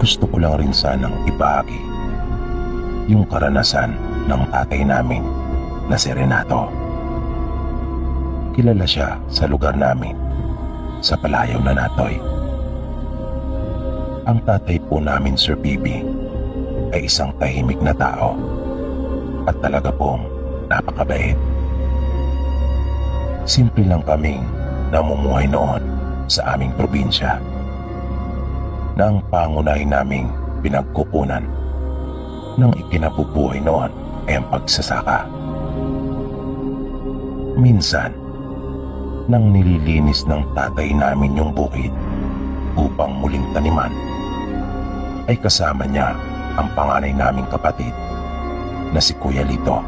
gusto ko lang rin sanang ibahagi yung karanasan ng tatay namin na si Renato. Kilala siya sa lugar namin, sa Palayaw na Natoy. Ang tatay po namin, Sir Bibi, ay isang tahimik na tao at talaga pong napakabait. Simple lang kaming namumuhay noon sa aming probinsya na ang pangunahin naming pinagkukunan ng ikinabubuhay noon ay ang pagsasaka. Minsan, nang nililinis ng tatay namin yung bukid upang muling taniman, ay kasama niya ang panganay naming kapatid na si Kuya Lito.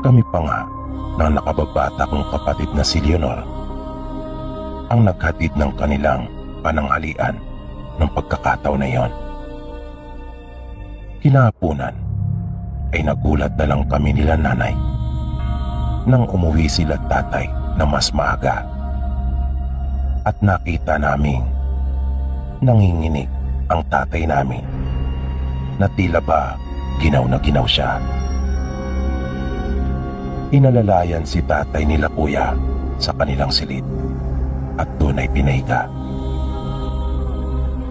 Kami pa nga ng nakababata kong kapatid na si Leonor ang naghatid ng kanilang pananghalian ng pagkakataon na iyon. Kinahapunan ay nagulat na lang kami nila nanay nang umuwi sila tatay na mas maaga at nakita naming nanginginig ang tatay namin na tila ba ginaw na ginaw siya. Inalalayan si tatay nila kuya sa kanilang silid at doon ay pinahiga.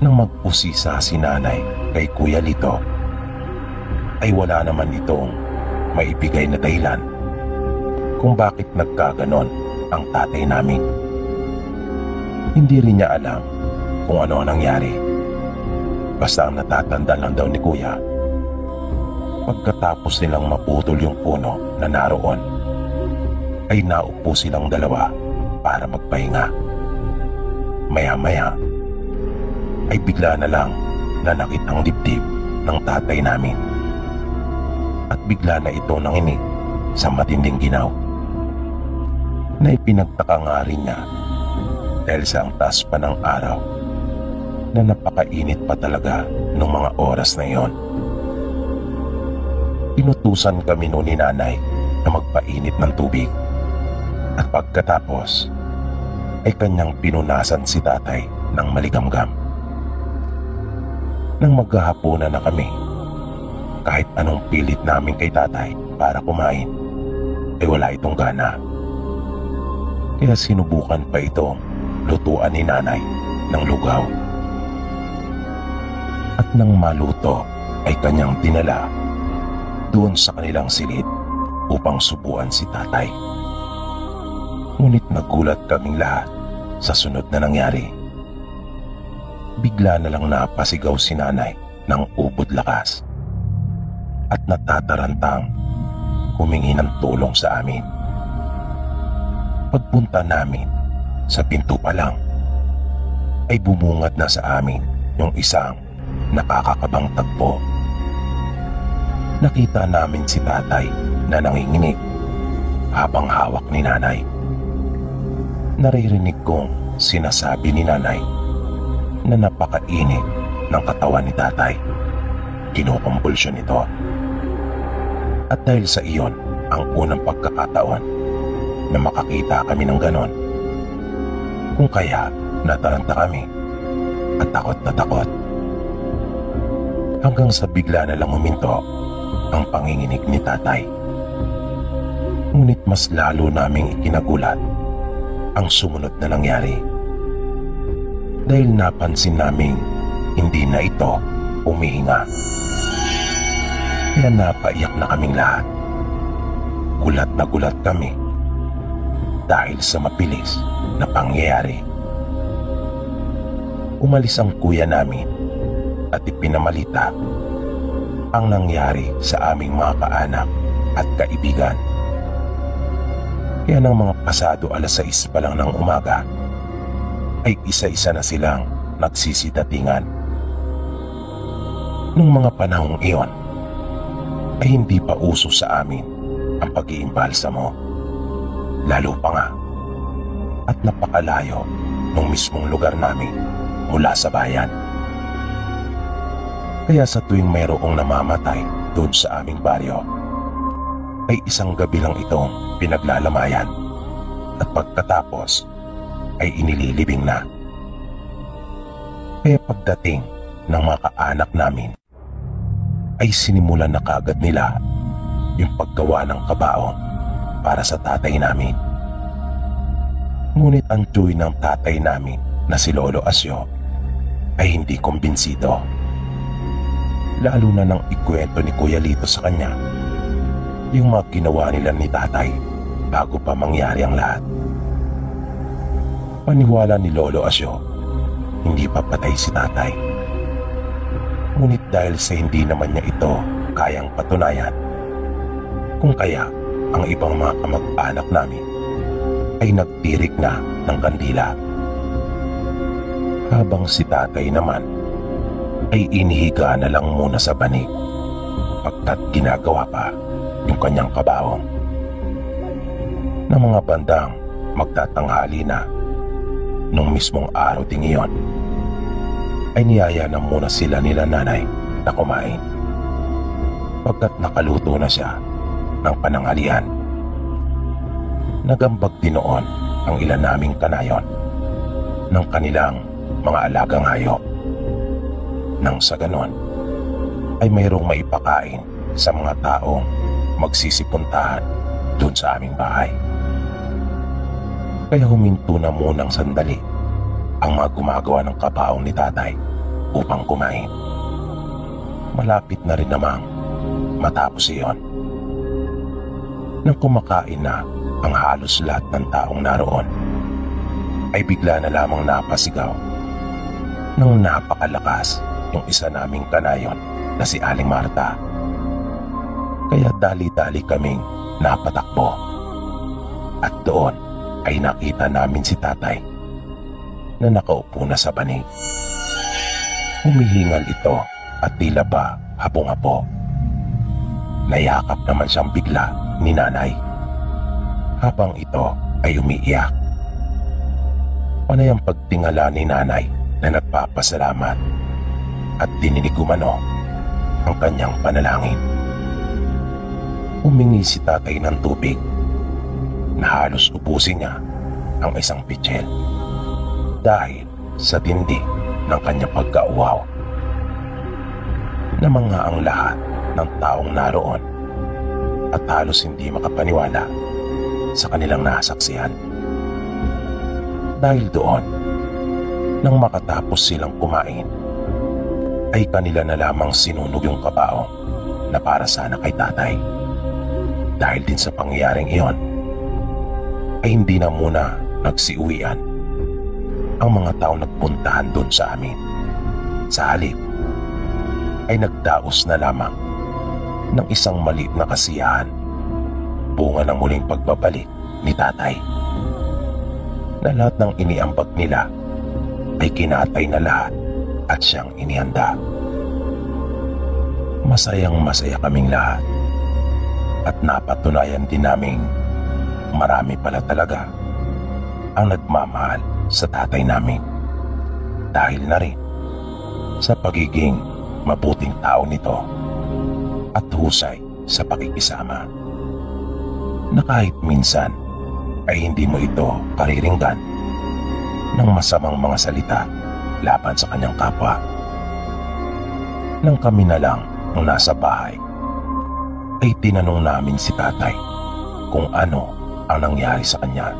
Nang magpusisa si nanay kay Kuya Lito, ay wala naman itong maibigay na dahilan kung bakit nagkaganon ang tatay namin. Hindi rin niya alam kung ano ang nangyari. Basta ang natatanda lang daw ni Kuya, pagkatapos nilang maputol yung puno na naroon, ay naupo silang dalawa para magpahinga. Maya-maya ay bigla na lang nanakit ang dibdib ng tatay namin at bigla na ito nanginig sa matinding ginaw na ipinagtaka nga rin niya dahil sa ang taas pa ng araw na napakainit pa talaga ng mga oras na iyon. Inutusan kami noon ni nanay na magpainit ng tubig at pagkatapos ay kanyang pinunasan si tatay ng maligamgam. Nang maghahapunan na kami, kahit anong pilit namin kay tatay para kumain, ay wala itong gana. Kaya sinubukan pa itong lutuan ni nanay ng lugaw. At nang maluto ay kanyang dinala doon sa kanilang silid upang subuan si tatay. Ngunit nagulat kaming lahat sa sunod na nangyari. Bigla na lang napasigaw si nanay ng ubod lakas at natatarantang humingi ng tulong sa amin. Pagpunta namin sa pinto pa lang ay bumungad na sa amin yung isang nakakakabang tagpo. Nakita namin si tatay na nanginginig habang hawak ni nanay. Naririnig kong sinasabi ni nanay na napakainit ng katawan ni tatay. Kinukumbulsyon ito. At dahil sa iyon ang unang pagkakataon na makakita kami ng ganon, kung kaya nataranta kami at takot na takot. Hanggang sa bigla na lang huminto ang panginginig ni tatay. Ngunit mas lalo naming ikinagulat ang sumunod na nangyari. Dahil napansin naming hindi na ito umihinga. Kaya napaiyak na kaming lahat. Gulat na gulat kami dahil sa mapilis na pangyayari. Umalis ang kuya namin at ipinamalita ang nangyari sa aming mga kaanak at kaibigan. Kaya nang mga pasado 6:00 pa lang ng umaga, ay isa-isa na silang nagsisidatingan. Nung mga panahong iyon, ay hindi pa uso sa amin ang pag-iimbalsamo. Lalo pa nga, at napakalayo nung mismong lugar namin mula sa bayan. Kaya sa tuwing mayroong namamatay doon sa aming baryo, ay isang gabi lang itong pinaglalamayan at pagkatapos ay inililibing na. Kaya pagdating ng mga kaanak namin, ay sinimulan na kaagad nila yung paggawa ng kabaong para sa tatay namin. Ngunit ang tiyuy ng tatay namin na si Lolo Asyo ay hindi kumbinsido. Lalo na nang ikwento ni Kuya Lito sa kanya yung mga ginawa nila ni tatay bago pa mangyari ang lahat. Paniwala ni Lolo Asyo, hindi pa patay si tatay. Ngunit dahil sa hindi naman niya ito kayang patunayan, kung kaya ang ibang mga kamag-anak namin ay nagtirik na ng kandila. Habang si tatay naman ay inihiga na lang muna sa banig pagkat ginagawa pa yung kanyang kabaong. Na mga bandang magtatanghali na nung mismong araw ding iyon, ay niyaya na muna sila nila nanay na kumain pagkat nakaluto na siya ng pananghalian. Nagambag din noon ang ilan naming kanayon ng kanilang mga alagang hayop. Nang sa ganon ay mayroong maipakain sa mga taong magsisipuntahan doon sa aming bahay. Kaya huminto na munang sandali ang mga gumagawa ng kabaong ni tatay upang kumain. Malapit na rin namang matapos iyon. Nang kumakain na ang halos lahat ng taong naroon, ay bigla na lamang napasigaw ng napakalakas yung isa naming kanayon na si Aling Marta. Kaya dali-dali kaming napatakbo. At doon ay nakita namin si tatay na nakaupo na sa banig. Humihingal ito at tila ba hapong-hapo. Nayakap naman siyang bigla ni nanay habang ito ay umiiyak. Panay ang pagtingala ni nanay na nagpapasalamat at dininig umano ang kanyang panalangin. Humingi si tatay ng tubig na halos ubusin niya ang isang pitsil dahil sa tindi ng kanyang pagkauhaw. Namanga ang lahat ng taong naroon at halos hindi makapaniwala sa kanilang nasaksihan. Dahil doon, nang makatapos silang kumain, ay kanila na lamang sinunog yung kabaong na para sana kay tatay. Dahil din sa pangyayaring iyon, ay hindi na muna nagsiuwian ang mga taong nagpuntahan doon sa amin. Sa halip, ay nagdaos na lamang ng isang maliit na kasiyahan, bunga ng muling pagbabalik ni tatay. Na lahat ng iniambag nila ay kinatay na lahat at siyang inihanda. Masayang masaya kaming lahat at napatunayan din naming marami pala talaga ang nagmamahal sa tatay namin dahil na rin sa pagiging mabuting tao nito at husay sa pakikisama na kahit minsan ay hindi mo ito kariringgan ng masamang mga salita laban sa kanyang kapwa. Nang kami na lang ang nasa bahay, ay tinanong namin si tatay kung ano ang nangyari sa kanya.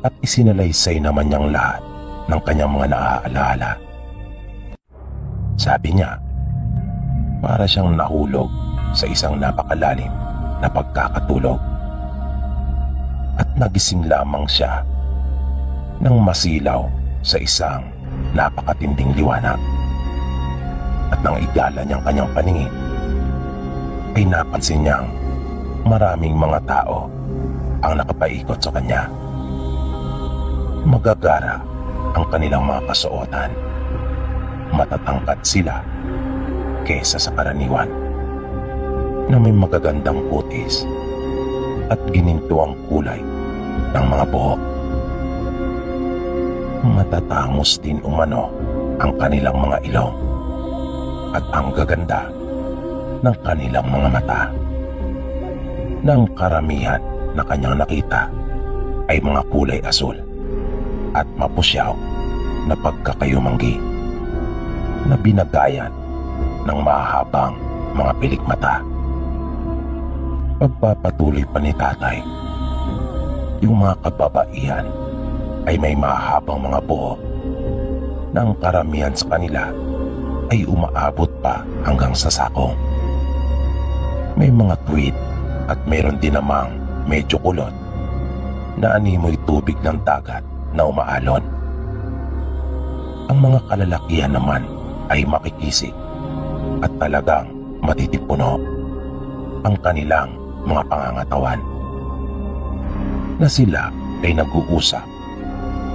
At isinalaysay naman niyang lahat ng kanyang mga naaalala. Sabi niya, para siyang nahulog sa isang napakalalim na pagkakatulog. At nagising lamang siya nang masilaw sa isang napakatinding liwanag. At nang igala niyang kanyang paningin, ay napansin niyang maraming mga tao ang nakapaikot sa kanya. Magagara ang kanilang mga kasuotan. Matatangkad sila kesa sa karaniwan na may magagandang kutis at gininto ang kulay ng mga buhok. Matatangos din umano ang kanilang mga ilong at ang gaganda ng kanilang mga mata. Nang karamihan na kanyang nakita ay mga kulay asul at mapusyaw na pagkakayumanggi na binagayan ng mahabang mga pilikmata. Pagpapatuloy pa ni tatay, yung mga kababaihan ay may mahabang mga buhok na ang karamihan sa kanila ay umaabot pa hanggang sa sakong. May mga tuwid at mayroon din namang medyo kulot na animoy tubig ng dagat na umaalon. Ang mga kalalakihan naman ay makikisig at talagang matitipuno ang kanilang mga pangangatawan na sila ay nag-uusap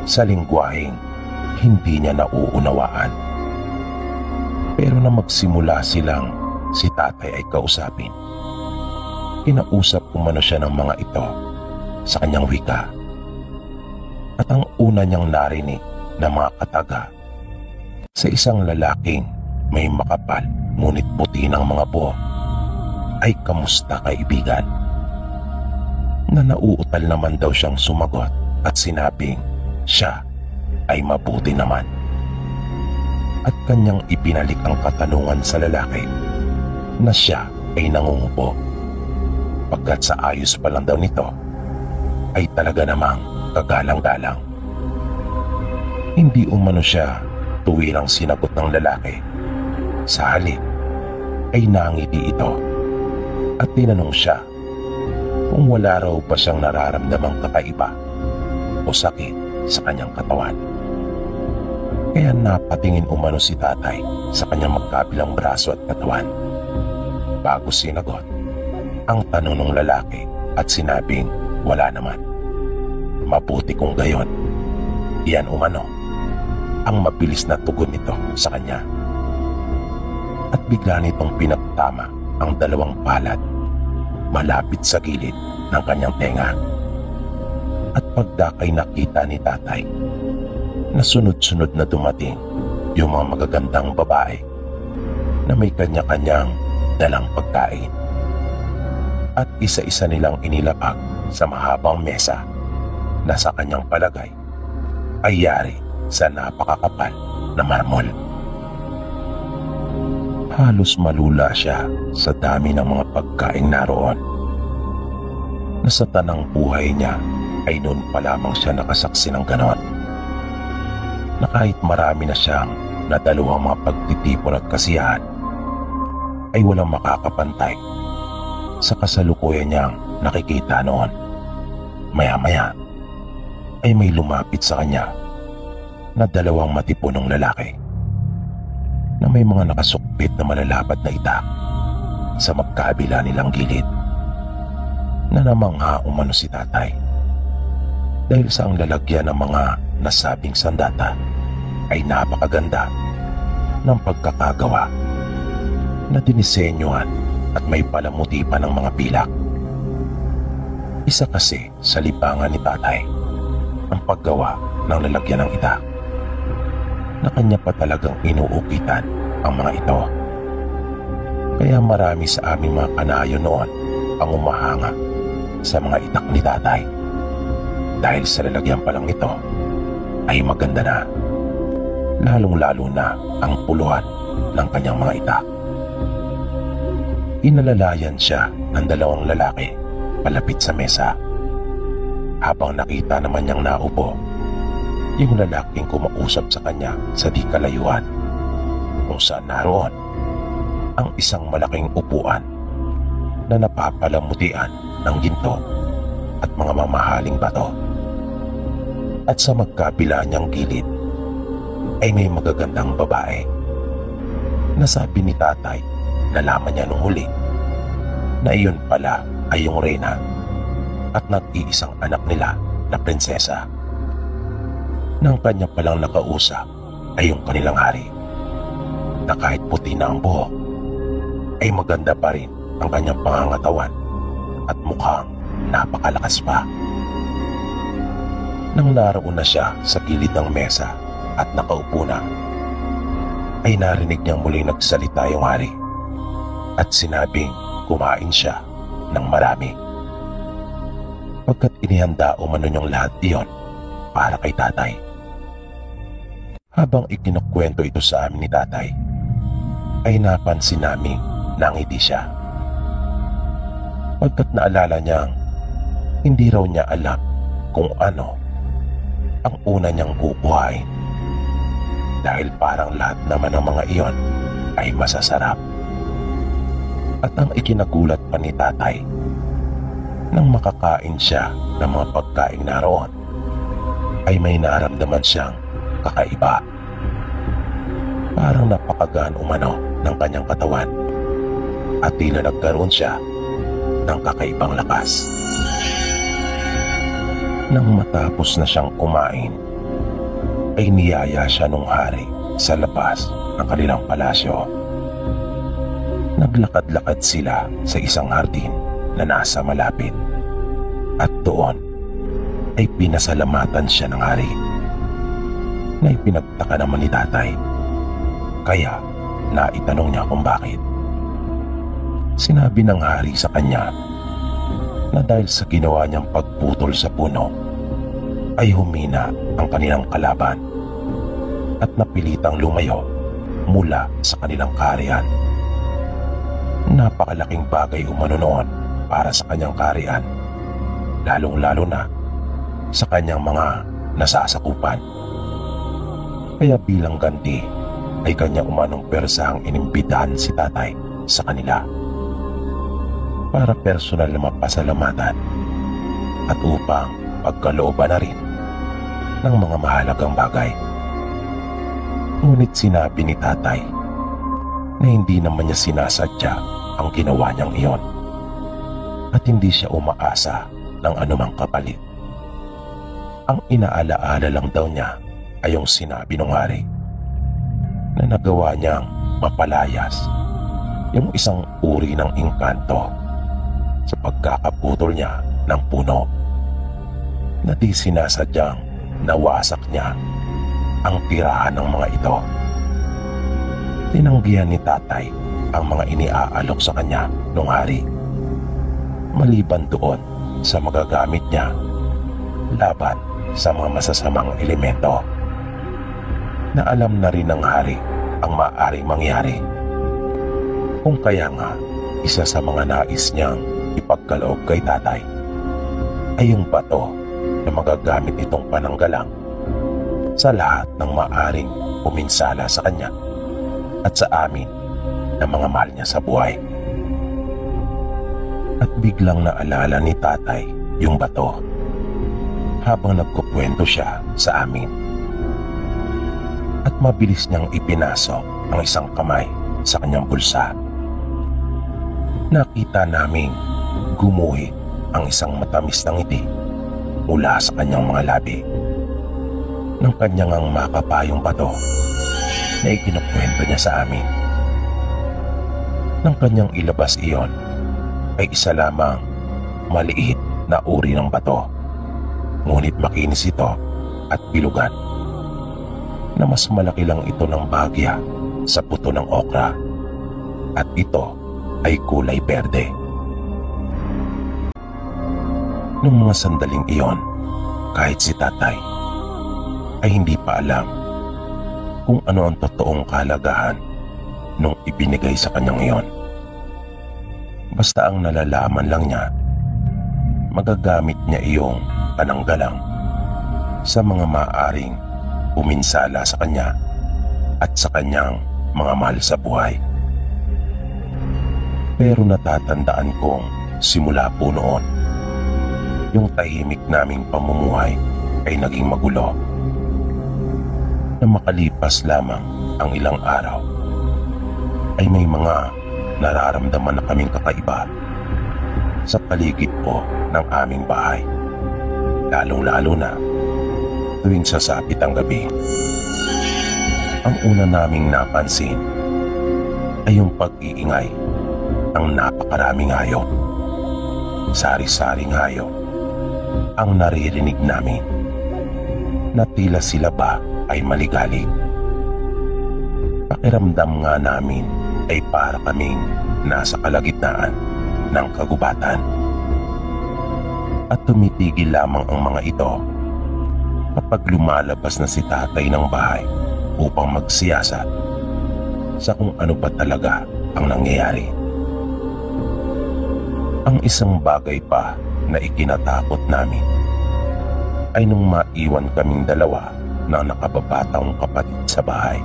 sa lingwaheng hindi niya nauunawaan. Pero na magsimula silang si tatay ay kausapin, kinausap umano siya ng mga ito sa kanyang wika. At ang una niyang narinig na mga kataga sa isang lalaking may makapal ngunit puti ng mga buhok ay, "Kamusta, kaibigan?" Na nauutal naman daw siyang sumagot at sinabing siya ay mabuti naman. At kanyang ibinalik ang katanungan sa lalaki na siya ay nangungupo, pagkat sa ayos pa lang daw nito ay talaga namang kagalang-galang. Hindi umano siya tuwirang sinagot ng lalaki. Sa halip ay nangiti ito at tinanong siya kung wala raw pa siyang nararamdamang kakaiba o sakit sa kanyang katawan. Kaya napatingin umano si tatay sa kanyang magkabilang braso at katawan bago sinagot ang tanong ng lalaki at sinabing wala naman. Mabuti kung gayon. Iyan umano ang mabilis na tugon nito sa kanya. At bigla nitong pinagtama ang dalawang palad malapit sa gilid ng kanyang tenga. At pagdakay nakita ni tatay na sunod-sunod na dumating yung mga magagandang babae na may kanya-kanyang dalang pagkain. At isa-isa nilang inilapag sa mahabang mesa na sa kanyang palagay ay yari sa napakakapal na marmol. Halos malula siya sa dami ng mga pagkain naroon, na sa tanang buhay niya ay noon pa lamang siya nakasaksi ng ganon, na kahit marami na siyang nadaluhang mga pagtitipon at kasiyahan ay walang makakapantay sa kasalukuyan niyang nakikita noon. Maya-maya ay may lumapit sa kanya na dalawang matipunong lalaki na may mga nakasukpit na malalapad na itak sa magkabila nilang gilid, na namangha umano si tatay dahil sa ang lalagyan ng mga nasabing sandata ay napakaganda ng pagkakagawa na dinisenyohan at may palamuti pa ng mga pilak. Isa kasi sa libangan ni tatay ang paggawa ng lalagyan ng itak, na kanya pa talagang inuukitan ang mga ito. Kaya marami sa aming mga kanayo noon ang umahanga sa mga itak ni tatay dahil sa lalagyan pa lang ito ay maganda na, lalong-lalo na ang puluhan ng kanyang mga itak. Inalalayan siya ng dalawang lalaki palapit sa mesa, habang nakita naman niyang naupo yung lalaking kumausap sa kanya sa di kalayuan, kung saan naroon ang isang malaking upuan na napapalamutian ng ginto at mga mamahaling bato. At sa magkabila niyang gilid ay may magagandang babae na sabi ni tatay, nalaman niya nung huli na iyon pala ay yung reyna at nag-iisang anak nila na prinsesa. Nang kanya palang nakausap ay yung kanilang hari, na kahit puti na ang buhok ay maganda pa rin ang kanyang pangangatawan at mukhang napakalakas pa. Nang naroon na siya sa gilid ng mesa at nakaupo na, ay narinig niyang muling nagsalita yung hari at sinabing kumain siya ng marami, pagkat inihanda umano niyang lahat iyon para kay tatay. Habang ikinukwento ito sa amin ni tatay, ay napansin namin na ngiti siya. Pagkat naalala niyang hindi raw niya alam kung ano ang una niyang kukuhain dahil parang lahat naman ng mga iyon ay masasarap. At ang ikinagulat pa ni tatay, nang makakain siya ng mga pagkain naroon, ay may naramdaman siyang kakaiba. Parang napakagaan umano ng kanyang katawan at tila nagkaroon siya ng kakaibang lakas. Nang matapos na siyang kumain, ay niyaya siya nung hari sa labas ng kanilang palasyo. Naglakad-lakad sila sa isang hardin na nasa malapit at doon ay pinasalamatan siya ng hari na ipinagtaka naman ni tatay, kaya naitanong niya kung bakit. Sinabi ng hari sa kanya na dahil sa ginawa niyang pagputol sa puno ay humina ang kanilang kalaban at napilitang lumayo mula sa kanilang kaharian. Napakalaking bagay umano noon para sa kanyang kaharian, lalong-lalo na sa kanyang mga nasasakupan. Kaya bilang ganti ay kanya umanong persahang inimbitahan si tatay sa kanila para personal na mapasalamatan at upang pagkalooban na rin ng mga mahalagang bagay. Ngunit sinabi ni tatay na hindi naman niya sinasadya ang ginawa niyang iyon at hindi siya umaasa ng anumang kapalit. Ang inaalaala lang daw niya ay yung sinabi ng hari na nagawa niyang mapalayas yung isang uri ng engkanto sa pagkakaputol niya ng puno, na di sinasadyang nawasak niya ang tirahan ng mga ito. Tinanggihan ni tatay ang mga iniaalok sa kanya nung hari, maliban doon sa magagamit niya laban sa mga masasamang elemento na alam na rin ng hari ang maaaring mangyari. Kung kaya nga isa sa mga nais niyang ipagkaloob kay tatay ay yung bato na magagamit itong pananggalang sa lahat ng maaaring puminsala sa kanya at sa amin na mga mahal niya sa buhay. At biglang naalala ni tatay yung bato habang nagkukwento siya sa amin. At mabilis niyang ipinasok ang isang kamay sa kanyang bulsa. Nakita naming gumuhit ang isang matamis na ngiti mula sa kanyang mga labi nang kanyang ang makapayong bato na ikinukwento niya sa amin. Nang kanyang ilabas iyon ay isa lamang maliit na uri ng bato, ngunit makinis ito at bilugan, na mas malaki lang ito ng bahagya sa puto ng okra, at ito ay kulay berde. Nung mga sandaling iyon, kahit si tatay ay hindi pa alam kung ano ang totoong kalagahan nung ibinigay sa kanyang iyon. Basta ang nalalaman lang niya, magagamit niya iyong pananggalang sa mga maaaring puminsala sa kanya at sa kanyang mga mahal sa buhay. Pero natatandaan kong simula po noon, yung tahimik naming pamumuhay ay naging magulo. Na makalipas lamang ang ilang araw, ay may mga nararamdaman na kaming kakaiba sa paligid po ng aming bahay, lalong-lalo na tuwing sasapit ang gabi. Ang una naming napansin ay yung pag-iingay ng napakaraming hayop. Sari-saring hayop ang naririnig namin, na tila sila ba ay maligalig. Pakiramdam nga namin ay para kaming nasa kalagitnaan ng kagubatan. At tumitigil lamang ang mga ito kapag lumalabas na si tatay ng bahay upang magsiyasat sa kung ano ba talaga ang nangyayari. Ang isang bagay pa na ikinatakot namin ay nung maiwan kaming dalawa ng nakababatang kapatid sa bahay.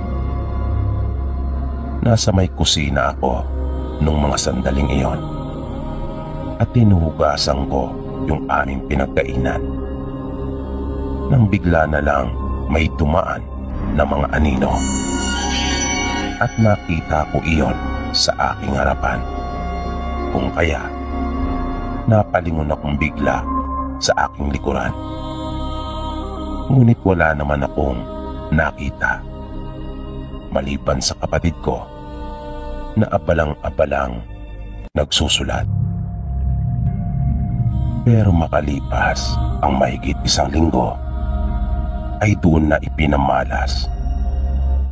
Nasa may kusina ako nung mga sandaling iyon at tinuhugasan ko yung aming pinagkainan nang bigla na lang may dumaan na mga anino at nakita ko iyon sa aking harapan. Kung kaya napalingon akong bigla sa aking likuran. Ngunit wala naman akong nakita maliban sa kapatid ko na abalang-abalang nagsusulat. Pero makalipas ang mahigit 1 linggo ay doon na ipinamalas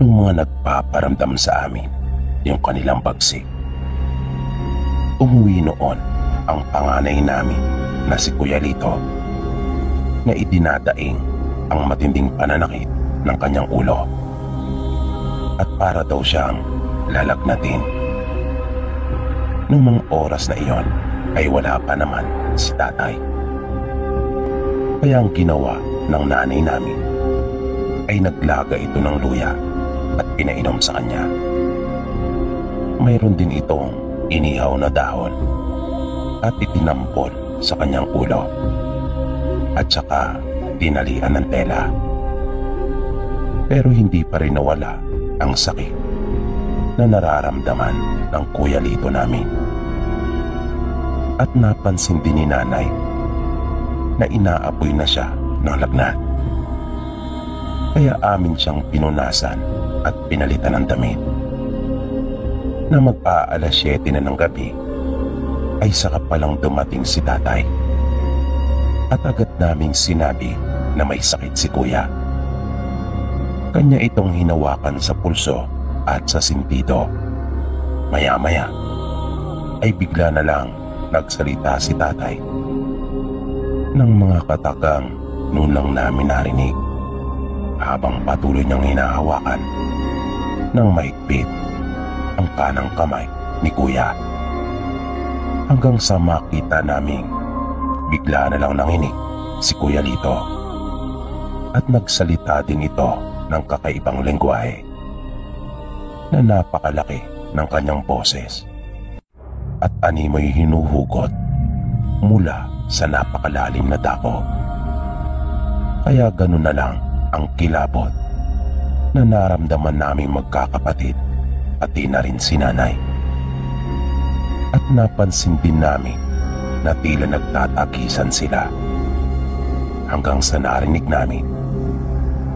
ng mga nagpaparamdam sa amin yung kanilang bagsik. Umuwi noon ang panganay namin na si Kuya Lito na idinadaing ang matinding pananakit ng kanyang ulo at para daw siyang lalagnatin. Nung mga oras na iyon ay wala pa naman si tatay. Kaya ang ginawa ng nanay namin ay naglaga ito ng luya at pinainom sa kanya. Mayroon din itong inihaw na dahon at itinampol sa kanyang ulo at saka tinalian ng tela. Pero hindi pa rin nawala ang sakit na nararamdaman ng Kuya Lito namin. At napansin din ni nanay na inaapoy na siya ng lagnat. Kaya amin siyang pinunasan at pinalitan ng damit. Na mag-aalas 7 na ng gabi ay saka palang dumating si tatay. At agad naming sinabi na may sakit si kuya. Kanya itong hinawakan sa pulso at sa sintido. Maya-maya ay bigla na lang nagsalita si tatay ng mga katagang noon lang namin narinig habang patuloy niyang hinahawakan ng mahigpit ang kanang kamay ni kuya. Hanggang sa makita naming bigla na lang nanginig si Kuya Lito at nagsalita din ito ng kakaibang lengguwahe na napakalaki ng kanyang boses at animoy hinuhugot mula sa napakalalim na dako. Kaya ganun na lang ang kilabot na naramdaman naming magkakapatid pati na rin si nanay. At napansin din namin na tila nagtatakisan sila hanggang sa narinig namin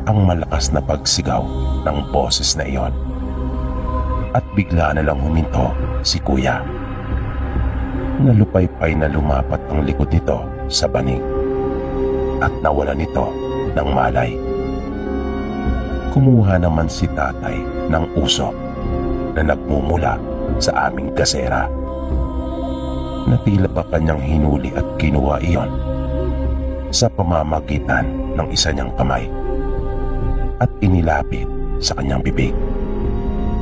ang malakas na pagsigaw ng boses na iyon. At bigla na lang huminto si kuya. Nalupaypay na lumapat ang likod nito sa banig at nawala nito ng malay. Kumuha naman si tatay ng usok na nagmumula sa aming gasera na tila ba kanyang hinuli at kinuha iyon sa pamamagitan ng isa niyang kamay at inilapit sa kanyang bibig.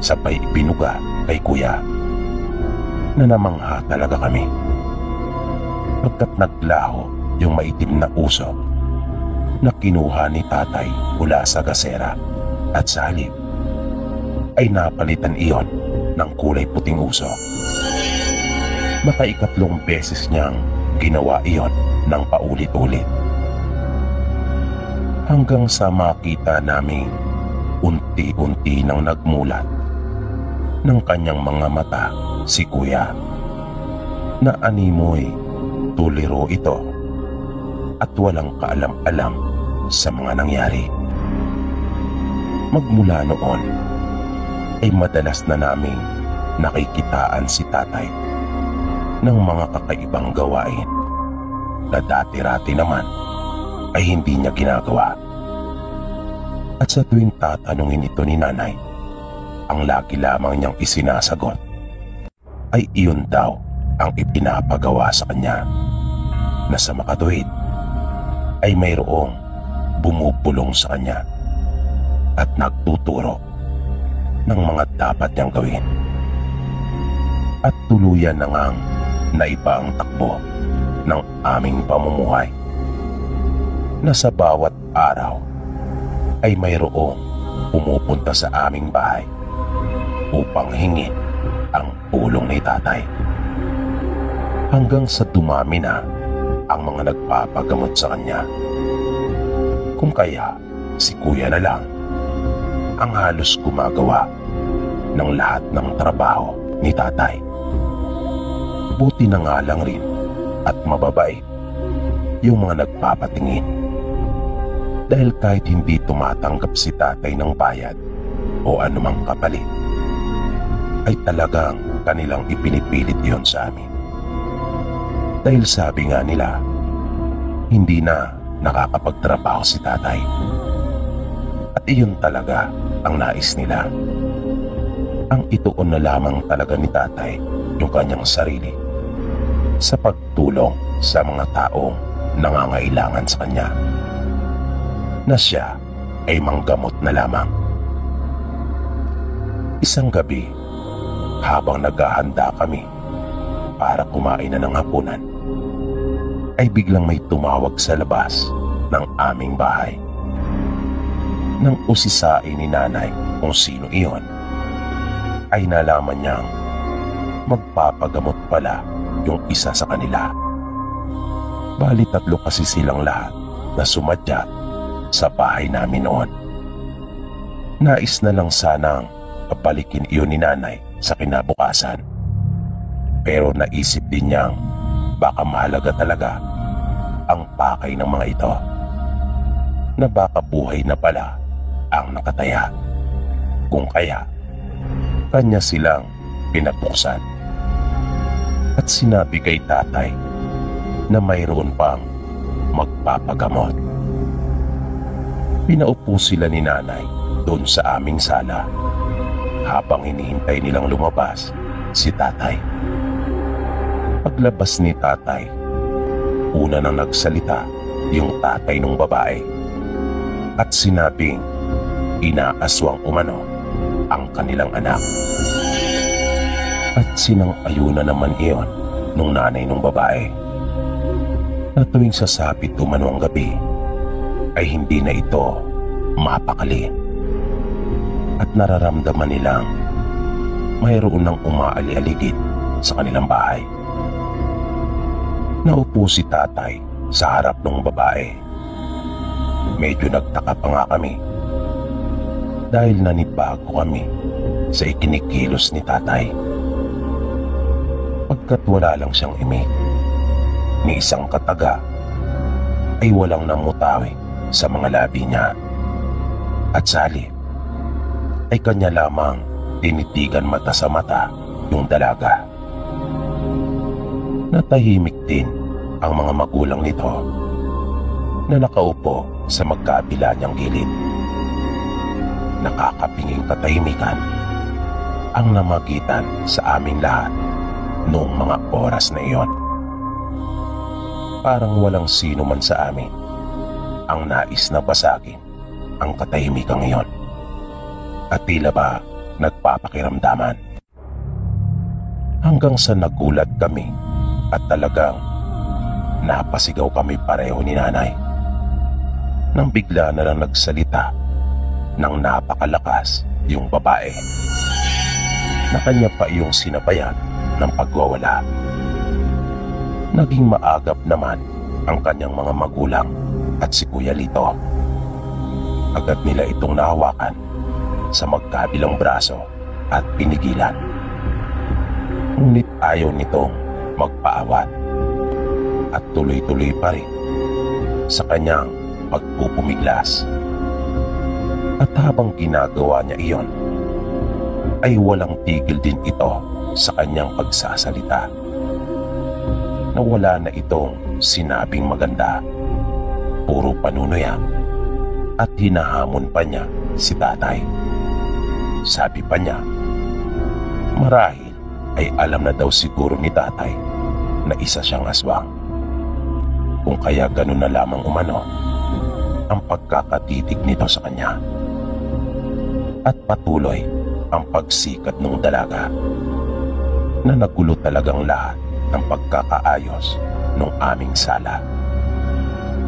Sabay ibinuga kay kuya na namangha talaga kami. Pagkat naglaho yung maitim na usok na kinuha ni tatay mula sa gasera at sa halip ay napalitan iyon ng kulay puting usok. Maka-ikatlong beses niyang ginawa iyon ng paulit-ulit. Hanggang sa makita naming unti-unti nang nagmulat ng kanyang mga mata si kuya na animoy tuliro ito at walang kaalam-alam sa mga nangyari. Magmula noon ay madalas na naming nakikitaan si tatay ng mga kakaibang gawain na dati-rati naman ay hindi niya ginagawa. At sa tuwing tatanungin ito ni nanay, ang lagi lamang niyang isinasagot ay iyon daw ang ipinapagawa sa kanya na sa makatuwid ay mayroong bumubulong sa kanya at nagtuturo ng mga dapat niyang gawin. At tuluyan na ngang naiba ang takbo ng aming pamumuhay, na sa bawat araw ay mayroong pumupunta sa aming bahay upang hingin ang tulong ni tatay. Hanggang sa dumami na ang mga nagpapagamot sa kanya. Kung kaya si kuya na lang ang halos gumagawa ng lahat ng trabaho ni tatay. Buti na nga lang rin at mababait yung mga nagpapatingin, dahil kahit hindi tumatanggap si tatay ng bayad o anumang kapalit, ay talagang kanilang ipinipilit yon sa amin. Dahil sabi nga nila, hindi na nakakapagtrabaho si tatay. At iyon talaga ang nais nila. Ang ituon na lamang talaga ni tatay yung kanyang sarili sa pagtulong sa mga taong nangangailangan sa kanya, na siya ay manggamot na lamang. Isang gabi, habang naghahanda kami para kumain na ng hapunan, ay biglang may tumawag sa labas ng aming bahay. Nang usisain ni nanay kung sino iyon, ay nalaman niyang magpapagamot pala yung isa sa kanila. Bali 3 kasi silang lahat na sumadya sa bahay namin noon. Nais na lang sanang papalikin iyon ni nanay sa kinabukasan, pero naisip din niyang baka mahalaga talaga ang pakay ng mga ito, na baka buhay na pala ang nakataya. Kung kaya, kanya silang pinabuksan at sinabi kay tatay na mayroon pang magpapagamot. Pinaupo sila ni nanay doon sa aming sala habang hinihintay nilang lumabas si tatay. Paglabas ni tatay, una nang nagsalita yung tatay ng babae at sinabing inaaswang umano ang kanilang anak. At sinang-ayuna naman iyon nung nanay ng babae, na tuwing sasapit umano ang gabi ay hindi na ito mapakali, at nararamdaman nilang mayroon ng umaali-aligid sa kanilang bahay. Naupo si tatay sa harap ng babae. Medyo nagtaka pa nga kami dahil nanibago kami sa ikinikilos ni tatay. Pagkat wala lang siyang imik ni isang kataga, ay walang namutawi sa mga labi niya, at sa halip ay kanya lamang tinitigan mata sa mata yung dalaga. Natahimik din ang mga magulang nito na nakaupo sa magkabila niyang gilid. Nakakapinging katahimikan ang namagitan sa aming lahat noong mga oras na iyon. Parang walang sino man sa amin ang nais na basagin ang katahimikan iyon, at tila ba nagpapakiramdaman. Hanggang sa nagulat kami at talagang napasigaw kami pareho ni nanay nang bigla na lang nagsalita ng napakalakas yung babae, na kanya pa iyong sinabayan ng pagwawala. Naging maagap naman ang kanyang mga magulang at si Kuya Lito. Agad nila itong nahawakan sa magkabilang braso at pinigilan. Ngunit ayaw nitong magpaawat at tuloy-tuloy pa rin sa kanyang pagpupumiglas. At habang ginagawa niya iyon, ay walang tigil din ito sa kanyang pagsasalita, na wala na itong sinabing maganda. Puro panunuya at hinahamon pa niya si tatay. Sabi pa niya, marahil ay alam na daw siguro ni tatay na isa siyang aswang, kung kaya ganun na lamang umano ang pagkakatitig nito sa kanya. At patuloy ang pagsikat ng dalaga na nagulo talagang lahat ng pagkakaayos ng aming sala.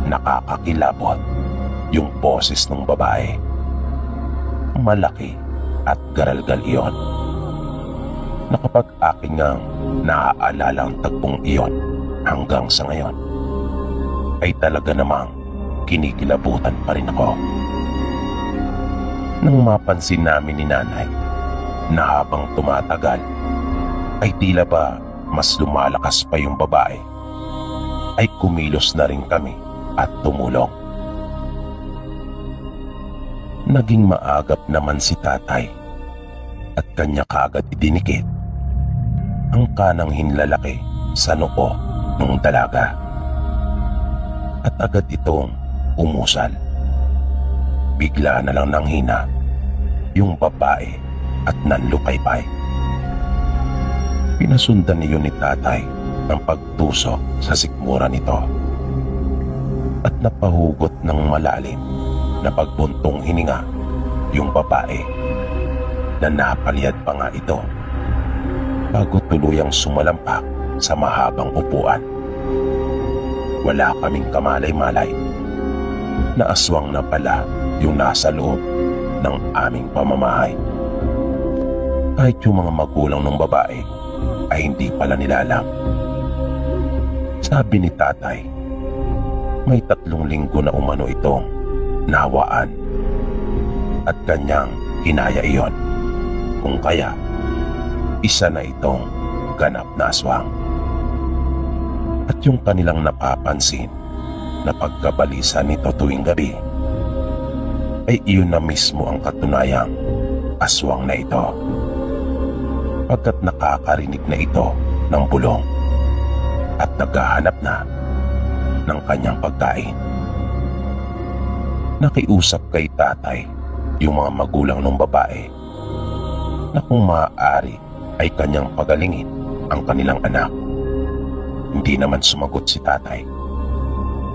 Nakakakilabot yung boses ng babae. Malaki at garalgal iyon na kapag aking ngang naaalala ang tagpong iyon hanggang sa ngayon, ay talaga namang kinikilabutan pa rin ako. Nang mapansin namin ni nanay na habang tumatagal ay tila ba mas lumalakas pa yung babae, ay kumilos na rin kami at tumulong. Naging maagap naman si tatay at kanya kaagad idinikit ang kanang hinlalaki sa noo ng dalaga at agad itong umusal. Bigla na lang nanghina yung babae at nanlupaypay. Pinasundan niyo ni tatay ang pagtusok sa sikmura nito at napahugot ng malalim na pagbuntong hininga yung babae na napalyad pa nga ito bago tuluyang sumalampak sa mahabang upuan. Wala kaming kamalay-malay na aswang na pala yung nasa loob ng aming pamamahay. Kahit yung mga magulang ng babae ay hindi pala nilalang. Sabi ni tatay, may 3 linggo na umano itong nawaan at kanyang hinaya iyon, kung kaya isa na itong ganap na aswang. At yung kanilang napapansin na pagkabalisa nito tuwing gabi ay iyon na mismo ang katunayang aswang na ito, pagkat nakakarinig na ito ng bulong at naghahanap na ng kanyang pagkain. Nakiusap kay tatay yung mga magulang ng babae na kung maaari ay kanyang pagalingin ang kanilang anak. Hindi naman sumagot si tatay,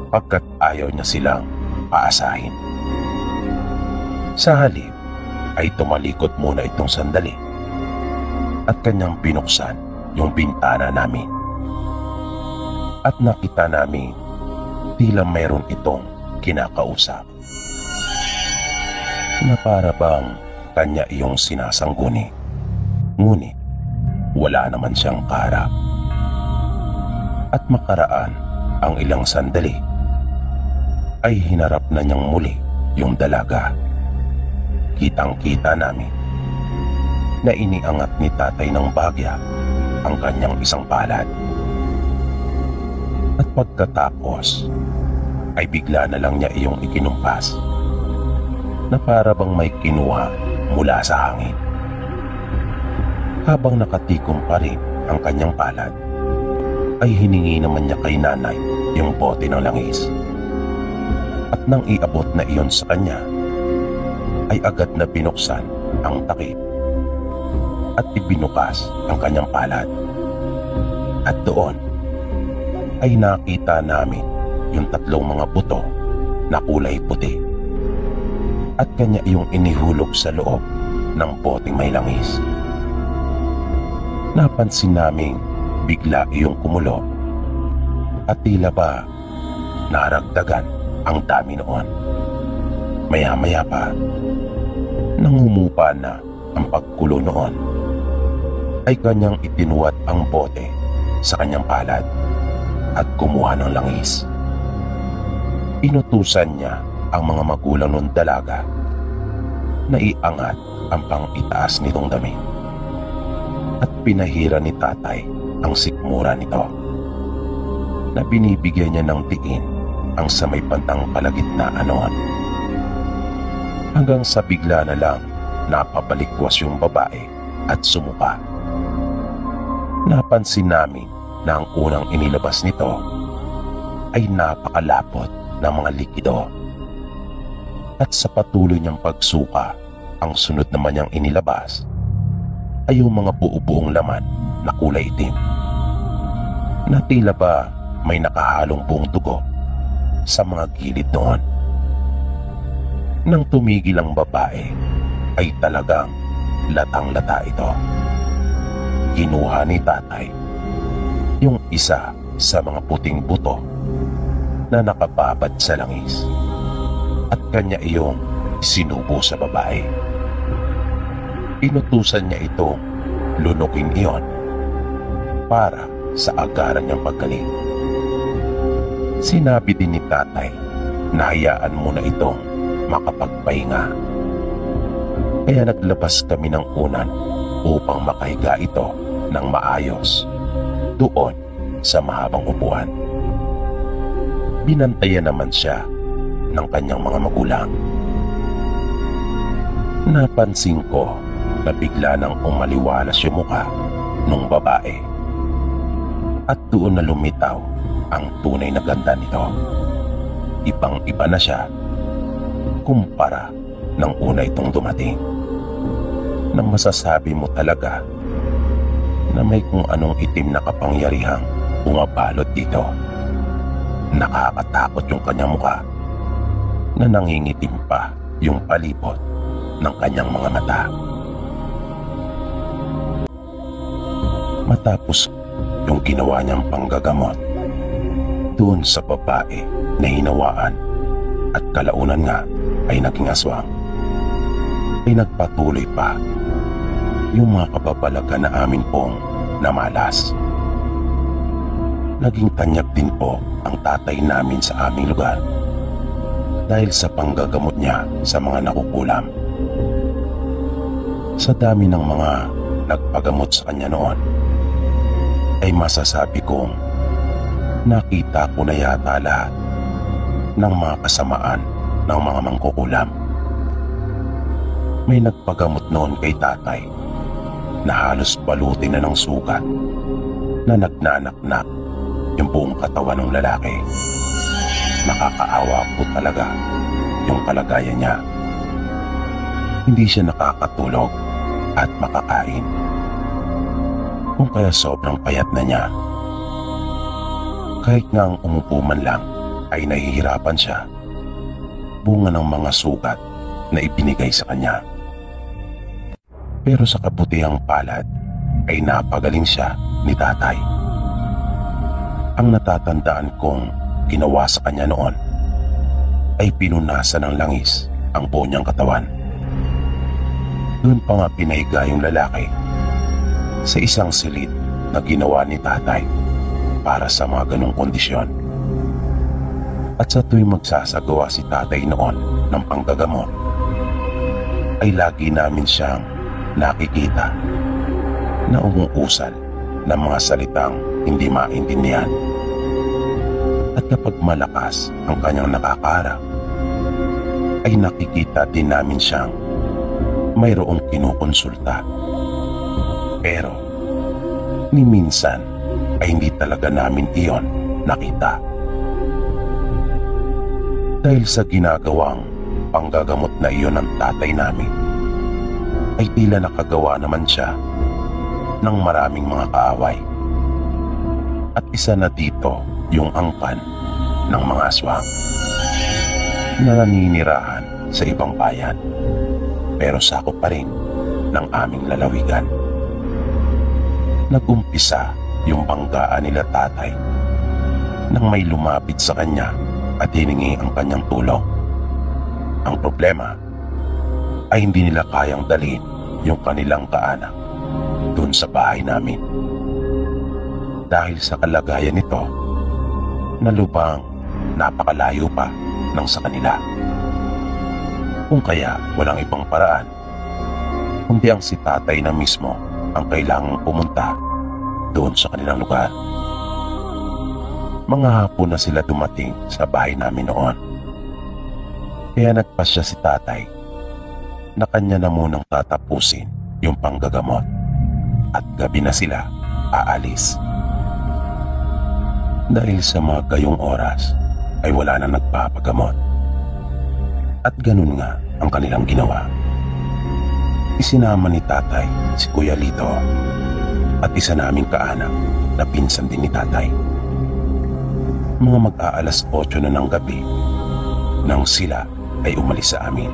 pagkat ayaw niya silang paasahin. Sa halip ay tumalikod muna itong sandali at kanyang binuksan yung bintana namin. At nakita namin tila mayroon itong kinakausap na para bang kanya iyong sinasangguni, ngunit wala naman siyang kaharap. At makaraan ang ilang sandali ay hinarap na niyang muli yung dalaga. Kitang-kita namin na iniangat ni tatay ng bagya ang kanyang isang palad. At pagkatapos ay bigla na lang niya iyong ikinumpas na para bang may kinuha mula sa hangin. Habang nakatikom pa rin ang kanyang palad, ay hiningi naman niya kay nanay yung bote ng langis. At nang iabot na iyon sa kanya, ay agad na binuksan ang takip at ibinukas ang kanyang palad. At doon ay nakita namin yung 3 mga buto na kulay puti at kanya iyong inihulog sa loob ng boteng may langis. Napansin naming bigla iyong kumulo at tila ba naragdagan ang dami noon. Maya-maya pa, nang humupa na ang pagkulo noon, ay kanyang itinuwat ang bote sa kanyang palad at kumuha ng langis. Inutusan niya ang mga magulang ng dalaga na iangat ang pang-itaas nitong damit at pinahira ni tatay ang sikmura nito na binibigyan niya ng diin ang sa may bandang kalagitnaan noon. Hanggang sa bigla na lang napabalikwas yung babae at sumuka. Napansin namin na ang unang inilabas nito ay napakalapot ng mga likido. At sa patuloy niyang pagsuka, ang sunod naman niyang inilabas ay yung mga buo-buong laman na kulay itim na tila ba may nakahalong buong dugo sa mga gilid noon. Nang tumigil ang babae, ay talagang latang-lata ito. Kinuha ni tatay yung isa sa mga puting buto na nakababad sa langis at kanya iyong sinubo sa babae. Inutusan niya itong lunukin iyon para sa agaran niyang paggaling. Sinabi din ni tatay na hayaan muna itong makapagpahinga. Kaya naglabas kami ng unan upang makahiga ito ng maayos doon sa mahabang upuan. Binantayan naman siya ng kanyang mga magulang. Napansin ko na bigla nang umaliwalas yung mukha ng babae at doon na lumitaw ang tunay na ganda nito. Ibang-iba na siya kumpara ng una itong dumating, na masasabi mo talaga na may kung anong itim na kapangyarihang bumabalot dito. Nakakatakot yung kanyang mukha na nangingitim pa yung palibot ng kanyang mga mata. Matapos yung ginawa niyang panggagamot doon sa babae na hinawaan at kalaunan nga ay naging aswang, ay nagpatuloy pa yung mga kababalaga na amin pong namalas. Naging tanyag din po ang tatay namin sa aming lugar dahil sa panggagamot niya sa mga nakukulam. Sa dami ng mga nagpagamot sa kanya noon, ay masasabi kong nakita ko na yata lahat ng mga kasamaan ng mga mangkukulam. May nagpagamot noon kay tatay na halos balutin na ng sugat na nagnanaknak yung buong katawan ng lalaki. Nakakaawa po talaga yung kalagayan niya. Hindi siya nakakatulog at makakain. Kung kaya sobrang payat na niya. Kahit nga ang umupo man lang ay nahihirapan siya, bunga ng mga sugat na ibinigay sa kanya. Pero sa kabutihang palad ay napagaling siya ni tatay. Ang natatandaan kong ginawa sa kanya noon ay pinunasan ng langis ang buo niyang katawan. Doon pa nga pinahiga yung lalaki sa isang silid na ginawa ni tatay para sa mga ganong kondisyon. At sa tuwing magsasagawa si tatay noon ng panggagamot, ay lagi namin siyang nakikita na umuusal ng mga salitang hindi maintindihan. At kapag malakas ang kanyang nakakarap, ay nakikita din namin siyang mayroong kinukonsulta. Pero ni minsan ay hindi talaga namin iyon nakita. Dahil sa ginagawang panggagamot na iyon ng tatay namin, ay tila nakagawa naman siya ng maraming mga kaaway. At isa na dito yung angkan ng mga aswang na naninirahan sa ibang bayan, pero sakop pa rin ng aming lalawigan. Nag-umpisa yung banggaan nila tatay nang may lumapit sa kanya at hiningi ang kanyang tulong. Ang problema ay hindi nila kayang dalhin yung kanilang kaanak dun sa bahay namin. Dahil sa kalagayan nito, na lubang napakalayo pa ng sa kanila. Kung kaya walang ibang paraan, kundi ang si tatay na mismo ang kailangang pumunta doon sa kanilang lugar. Mga hapon na sila dumating sa bahay namin noon. Kaya nagpasya si tatay na kanya na munang tatapusin yung panggagamot at gabi na sila aalis. Dahil sa mga gayong oras ay wala na nagpapagamot. At ganun nga ang kanilang ginawa. Isinama ni tatay si Kuya Lito at isa naming kaanak na pinsan din ni tatay. Mga mag-aalas 8 na ng gabi nang sila ay umalis sa amin.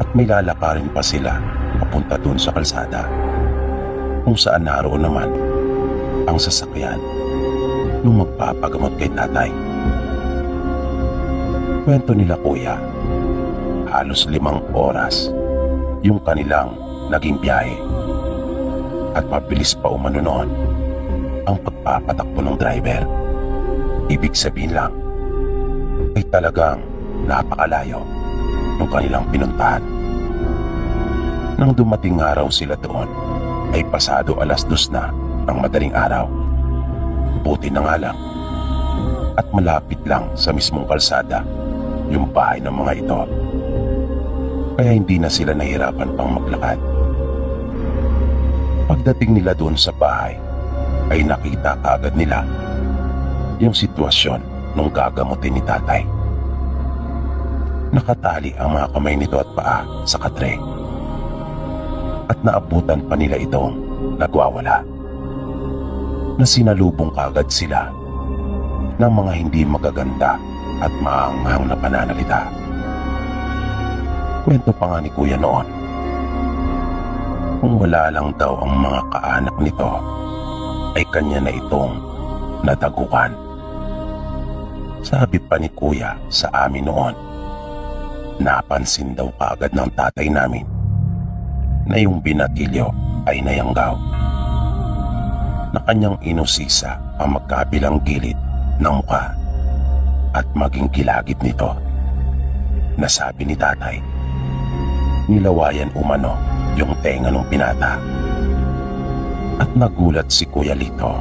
at may lalakarin pa sila papunta dun sa kalsada kung saan naroon naman ang sasakyan nung magpapagamot kay tatay. Kwento nila kuya, halos 5 oras yung kanilang naging biyahe at mabilis pa umano noon ang pagpapatakbo ng driver. Ibig sabihin lang ay talagang napakalayo ng kanilang pinuntahan. Nang dumating nga raw sila doon ay pasado 2:00 na ng madaling araw. Buti na nga lang at malapit lang sa mismong kalsada yung bahay ng mga ito, kaya hindi na sila nahirapan pang maglakad. Pagdating nila doon sa bahay ay nakita kaagad nila yung sitwasyon nung gagamutin ni tatay. Nakatali ang mga kamay nito at paa sa katre at naabutan pa nila itong nagwawala, na sinalubong kaagad sila ng mga hindi magaganda at maanghang na pananalita. Kwento pa nga ni kuya noon, kung wala lang daw ang mga kaanak nito ay kanya na itong natagukan. Sabi pa ni kuya sa amin noon, napansin daw kaagad ng tatay namin na yung binatilyo ay nayanggaw, na kanyang inusisa ang magkabilang gilid ng mukha at maging gilagid nito, na sabi ni tatay nilawayan umano yung tenga ng binata. At nagulat si Kuya Lito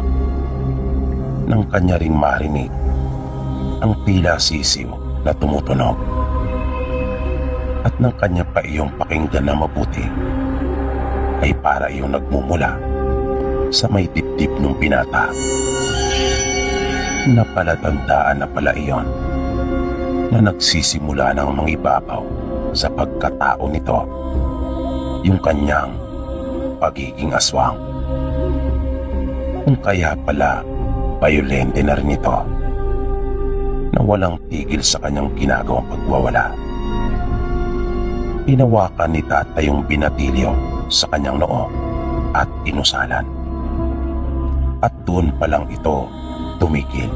nang kanya ring marinig ang tila sisiw na tumutunog, at nang kanya pa iyong pakinggan na mabuti ay para iyong nagmumula sa may dibdib ng binata. Napalatandaan na pala iyon na nagsisimula ng mangibabaw sa pagkatao nito yung kanyang pagiging aswang. Kung kaya pala bayolente na rin ito, na walang tigil sa kanyang ginagawang pagwawala. Hinawakan ni tatay yung binatilyo sa kanyang noo at inusalan, at doon pa lang ito tumigil.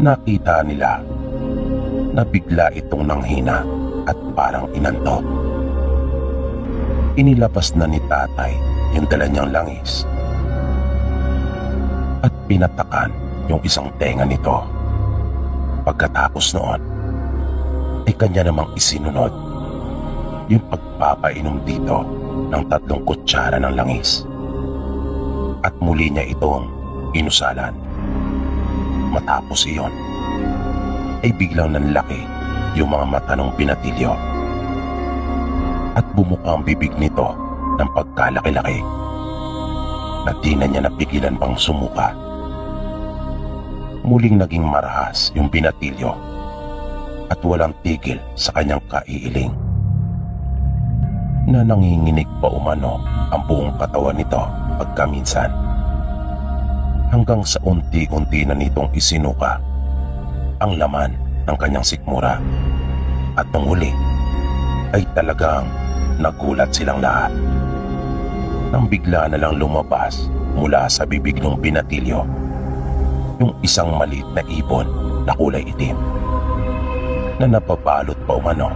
Nakita nila na bigla itong nanghina at parang inantok. Inilabas na ni tatay yung dala niyang langis at pinatakan yung isang tenga nito. Pagkatapos noon ay kanya namang isinunod yung pagpapainom dito ng 3 kutsara ng langis, at muli niya itong inusalan. Matapos iyon ay biglang nanlaki yung mga mata ng binatilyo at bumuka ang bibig nito ng pagkalaki-laki, na di na niya napigilan pang sumuka. Muling naging marahas yung binatilyo at walang tigil sa kanyang kaiiling, na nanginginig pa umano ang buong katawan nito pagkaminsan, hanggang sa unti-unti na nitong isinuka ang laman ng kanyang sikmura. At nung huli ay talagang nagulat silang lahat nang bigla na lang lumabas mula sa bibig ng binatilyo yung isang maliit na ibon na kulay itim, na napabalot pa umano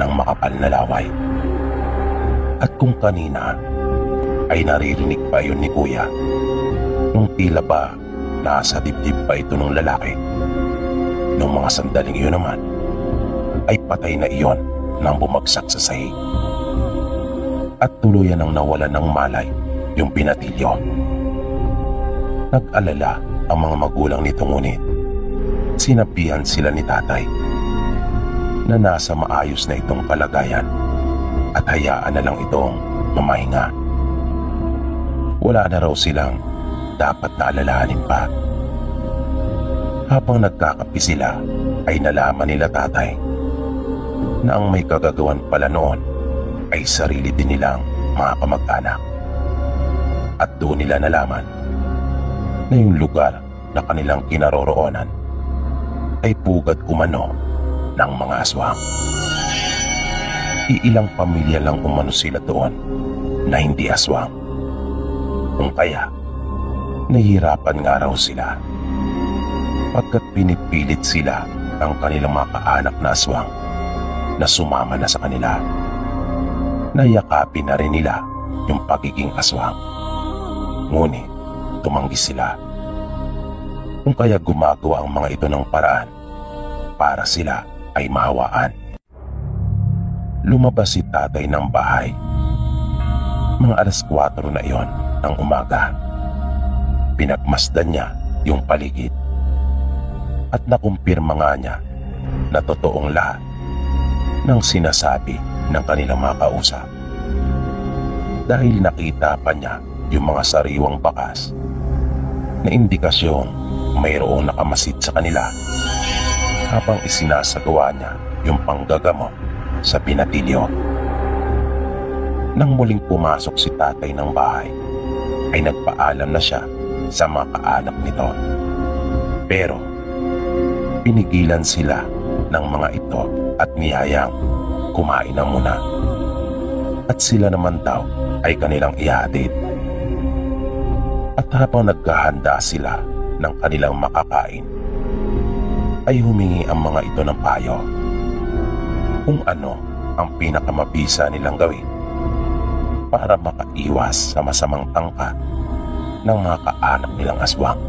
ng makapal na laway. At kung kanina ay naririnig pa yun ni kuya, nung tila ba nasa dibdib pa ito ng lalaki, nung mga sandaling iyon naman ay patay na iyon nang bumagsak sa sahig, at tuluyan ang nawalan ng malay yung binatilyo. Nag-alala ang mga magulang nito, ngunit sinabihan sila ni tatay na nasa maayos na itong kalagayan at hayaan na lang itong mamahinga. Wala na raw silang dapat na alalahanin pa. Habang nagkakapi sila ay nalaman nila tatay na ang may kagagawan pala noon ay sarili din nilang mga kamag-anak. At doon nila nalaman na yung lugar na kanilang kinaroroonan ay pugad umano ng mga aswang. Iilang pamilya lang umano sila doon na hindi aswang. Kung kaya, nahihirapan nga raw sila pagkat pinipilit sila ng kanilang mga kaanak na aswang na sumama na sa kanila. Nayakapin na rin nila yung pagiging aswang. Ngunit tumanggi sila. Kung kaya gumagawa ang mga ito ng paraan para sila ay mahawaan. Lumabas si tatay ng bahay. Mga alas 4 na iyon ng umaga. Pinagmasdan niya yung paligid at nakumpirma nga niya na totoong lahat ng sinasabi ng kanilang mga kausap. Dahil nakita pa niya yung mga sariwang bakas na indikasyong mayroong nakamasid sa kanila habang isinasagawa niya yung panggagamot sa binatilyo. Nang muling pumasok si tatay ng bahay, ay nagpaalam na siya sa mga kaanak nito. Pero pinigilan sila ng mga ito at niyayang kumain na muna. At sila naman daw ay kanilang ihatid. At habang naghahanda sila ng kanilang makakain, ay humingi ang mga ito ng payo kung ano ang pinakamabisa nilang gawin para makaiwas sa masamang tangka ng mga kaanak nilang aswang.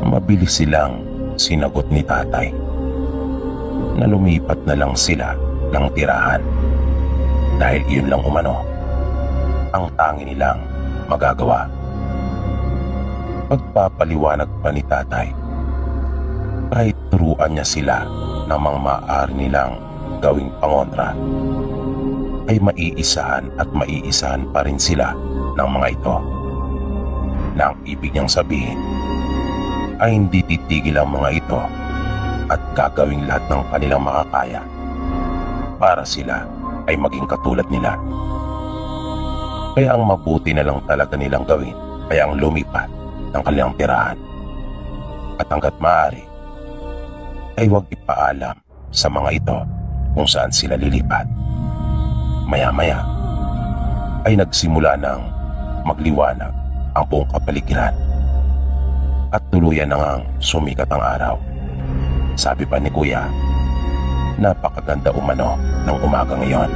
Mabilis silang sinagot ni tatay na lumipat na lang sila ng tirahan dahil iyon lang umano ang tangi nilang magagawa. Pagpapaliwanag pa ni tatay, kahit turuan niya sila ng mga maaari nilang gawing pangontra, ay maiisahan at maiisahan pa rin sila ng mga ito, na ang ibig niyang sabihin ay hindi titigil ang mga ito at gagawing lahat ng kanilang makakaya para sila ay maging katulad nila. Kaya ang mabuti na lang talaga nilang gawin ay ang lumipat ng kanilang tirahan. At hanggat maaari ay huwag ipaalam sa mga ito kung saan sila lilipat. Maya-maya ay nagsimula ng magliwanag ang buong kapaligiran at tuluyan na ngang sumikat ang araw. Sabi pa ni Kuya, napakaganda umano ng umaga ngayon.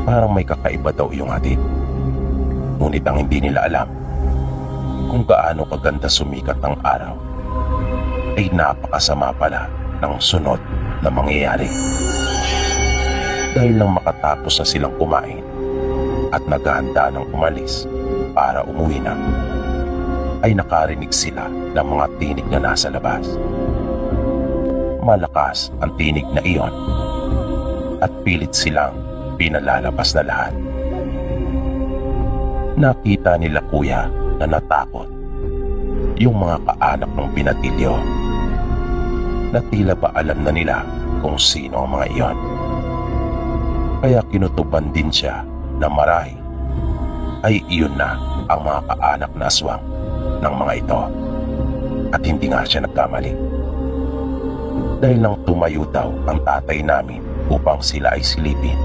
Parang may kakaiba daw iyong hatid. Ngunit ang hindi nila alam kung gaano kaganda sumikat ang araw ay napakasama pala ng sunod na mangyayari. Dahil nang makatapos na silang kumain at naghahanda ng umalis para umuwi na, ay nakarinig sila ng mga tinig na nasa labas. Malakas ang tinig na iyon at pilit silang pinalalabas na lahat. Nakita nila Kuya na natakot yung mga kaanak ng binatilyo, na tila ba alam na nila kung sino ang mga iyon. Kaya kinutuban din siya na marahil ay iyon na ang mga kaanak na aswang ng mga ito, at hindi nga siya nagkamali. Dahil nang tumayo daw ang tatay namin upang sila ay silipin,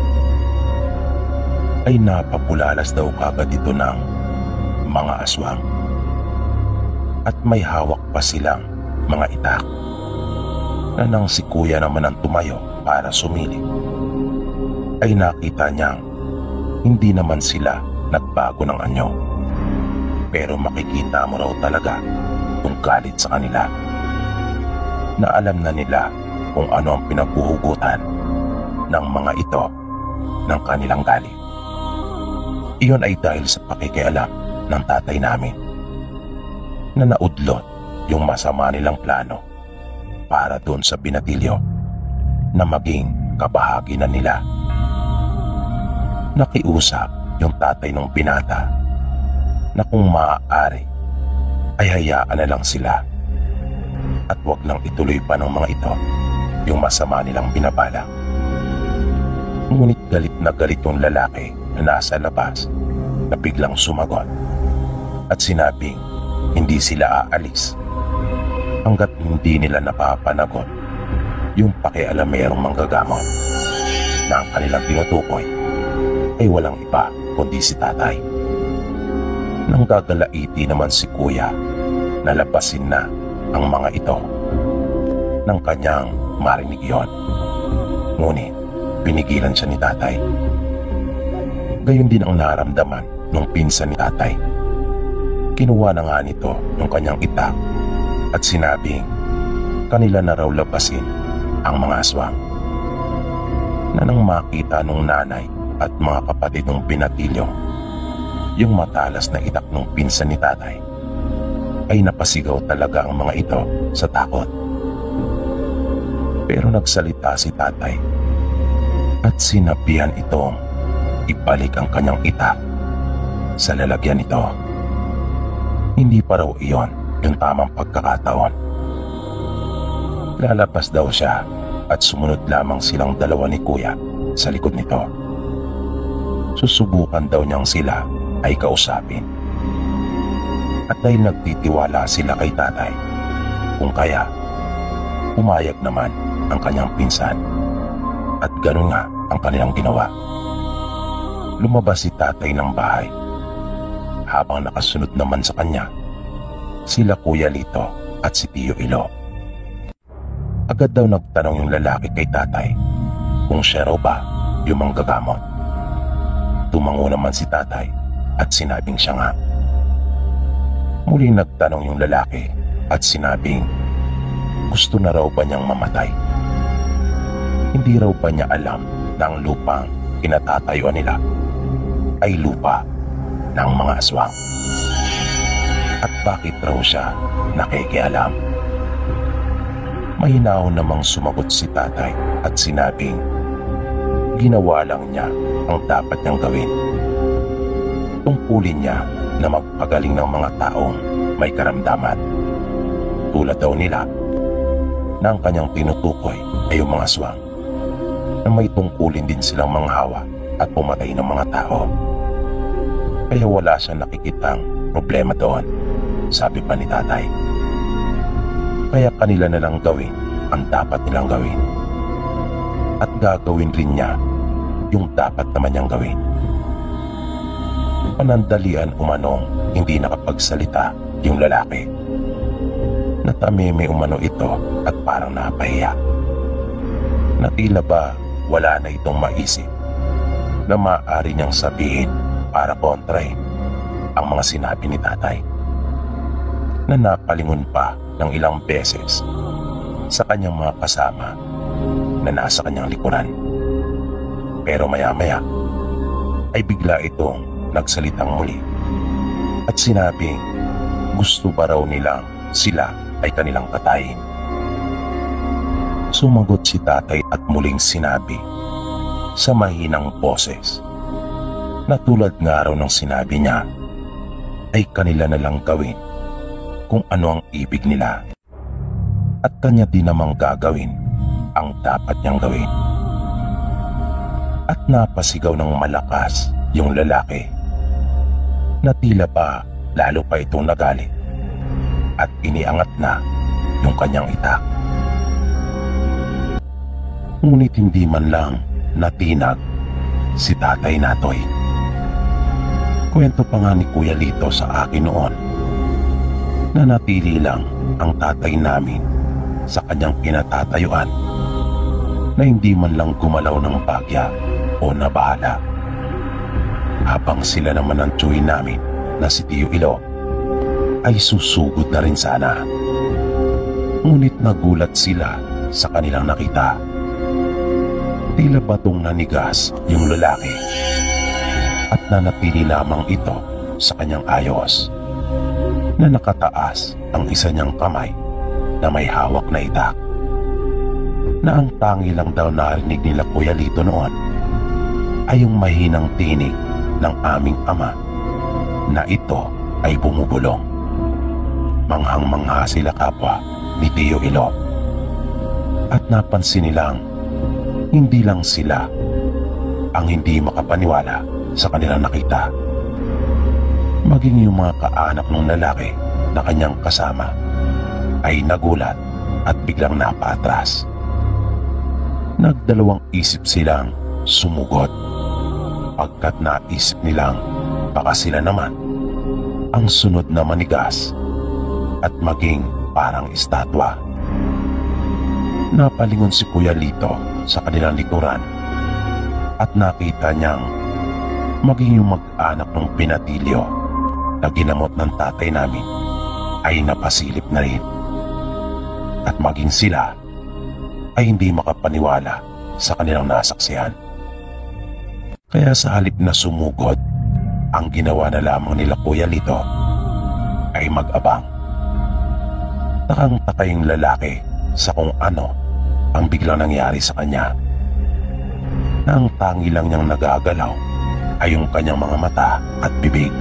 ay napapulalas daw kagad ito ng mga aswang, at may hawak pa silang mga itak, na nang si Kuya naman ang tumayo para sumilip, ay nakita niyang hindi naman sila nagbago ng anyo, pero makikita mo raw talaga yung galit sa kanila, na alam na nila kung ano ang pinaghuhugutan ng mga ito ng kanilang galit. Iyon ay dahil sa pakikialam ng tatay namin, na naudlot yung masama nilang plano para doon sa binatilyo na maging kabahagi na nila. Nakiusap yung tatay ng binata na kung maaari ay hayaan na lang sila at wag lang ituloy pa ng mga ito yung masama nilang binabalak. Ngunit galit na galit yung lalaki na nasa labas na biglang sumagot at sinabing hindi sila aalis hanggat hindi nila napapanagot yung pakialamerong manggagamot na ang kanilang tinutukoy ay walang iba kundi si tatay. Nang gagalaiti naman si kuya, nalabasin na ang mga ito nang kanyang marinig yon. Ngunit pinigilan siya ni tatay. Gayon din ang naramdaman ng pinsan ni tatay. Kinuha na nga nito yung kanyang itak at sinabing kanila na raw labasin ang mga aswang. Na nang makita nung nanay at mga kapatid ng binatilyo yung matalas na itak ng pinsan ni tatay, ay napasigaw talaga ang mga ito sa takot. Pero nagsalita si tatay at sinabihan itong ibalik ang kanyang itak sa lalagyan nito. Hindi pa raw iyon yung tamang pagkakataon. Lalabas daw siya at sumunod lamang silang dalawa ni kuya sa likod nito. Susubukan daw niyang sila ay kausapin. At dahil nagtitiwala sila kay tatay, kung kaya, pumayag naman ang kanyang pinsan. At ganun nga ang kanilang ginawa. Lumabas si tatay ng bahay. Habang nakasunod naman sa kanya, sila Kuya Lito at si Tio Ilo. Agad daw nagtanong yung lalaki kay tatay kung siya raw ba yung manggagamot. Tumango naman si tatay at sinabing siya nga. Muling nagtanong yung lalaki at sinabing gusto na raw ba niyang mamatay. Hindi raw ba niya alam na ang lupang kinatatayuan nila ay lupa ng mga aswang? At bakit raw siya nakikialam? Mahinahon namang sumagot si tatay at sinabing ginawa lang niya ang dapat niyang gawin. Tungkulin niya na magpagaling ng mga taong may karamdaman. Tulad daw nila na ang kanyang tinutukoy ay yung mga aswang na may tungkulin din silang manghawa at pumatay ng mga tao. Kaya wala siyang nakikitang problema doon, sabi pa ni tatay. Kaya kanila na lang gawin ang dapat nilang gawin. At gagawin rin niya yung dapat naman niyang gawin. Panandalian umanong hindi nakapagsalita yung lalaki. Natameme umano ito at parang napahiya. Na tila ba wala na itong maisip na maaari niyang sabihin para kontrahin ang mga sinabi ni tatay. Na napalingon pa ng ilang beses sa kanyang mga kasama na nasa kanyang likuran. Pero maya-maya ay bigla itong nagsalitang muli at sinabing gusto ba raw nilang sila ay kanilang katayin. Sumagot si tatay at muling sinabi sa mahinang boses na tulad nga raw ng sinabi niya ay kanila na lang gawin kung ano ang ibig nila at kanya din namang gagawin ang dapat niyang gawin. At napasigaw ng malakas yung lalaki na tila ba lalo pa itong nagalit at iniangat na yung kanyang itak. Ngunit hindi man lang natinag si Tatay Natoy. Kwento pa nga ni Kuya Lito sa akin noon na natili lang ang tatay namin sa kanyang pinatatayuan na hindi man lang gumalaw ng bagya o nabahala. Habang sila naman ang tiyuhin namin na si Tio Ilo ay susugod na rin sana. Ngunit nagulat sila sa kanilang nakita. Tila batong nanigas yung lalaki at nanatili lamang ito sa kanyang ayos na nakataas ang isa niyang kamay na may hawak na itak. Na ang tangi lang daw narinig nila Kuya Lito noon ay yung mahinang tinig ng aming ama na ito ay bumubulong. Manghang-mangha sila kapwa ni Tio Ilo at napansin nilang hindi lang sila ang hindi makapaniwala sa kanilang nakita. Maging yung mga kaanak ng lalaki na kanyang kasama ay nagulat at biglang napaatras. Nagdalawang isip silang sumugot pagkat naisip nilang baka sila naman ang sunod na manigas at maging parang estatwa. Napalingon si Kuya Lito sa kanilang likuran at nakita niyang maging yung mag-anak ng pinatilyo na ginamot ng tatay namin ay napasilip na rin. At maging sila ay hindi makapaniwala sa kanilang nasaksihan. Kaya sa halip na sumugod, ang ginawa na lamang nila Kuya Lito ay mag-abang. Takang-taka yung lalaki sa kung ano ang biglang nangyari sa kanya. Na ang tangi lang niyang nagagalaw ay yung kanyang mga mata at bibig.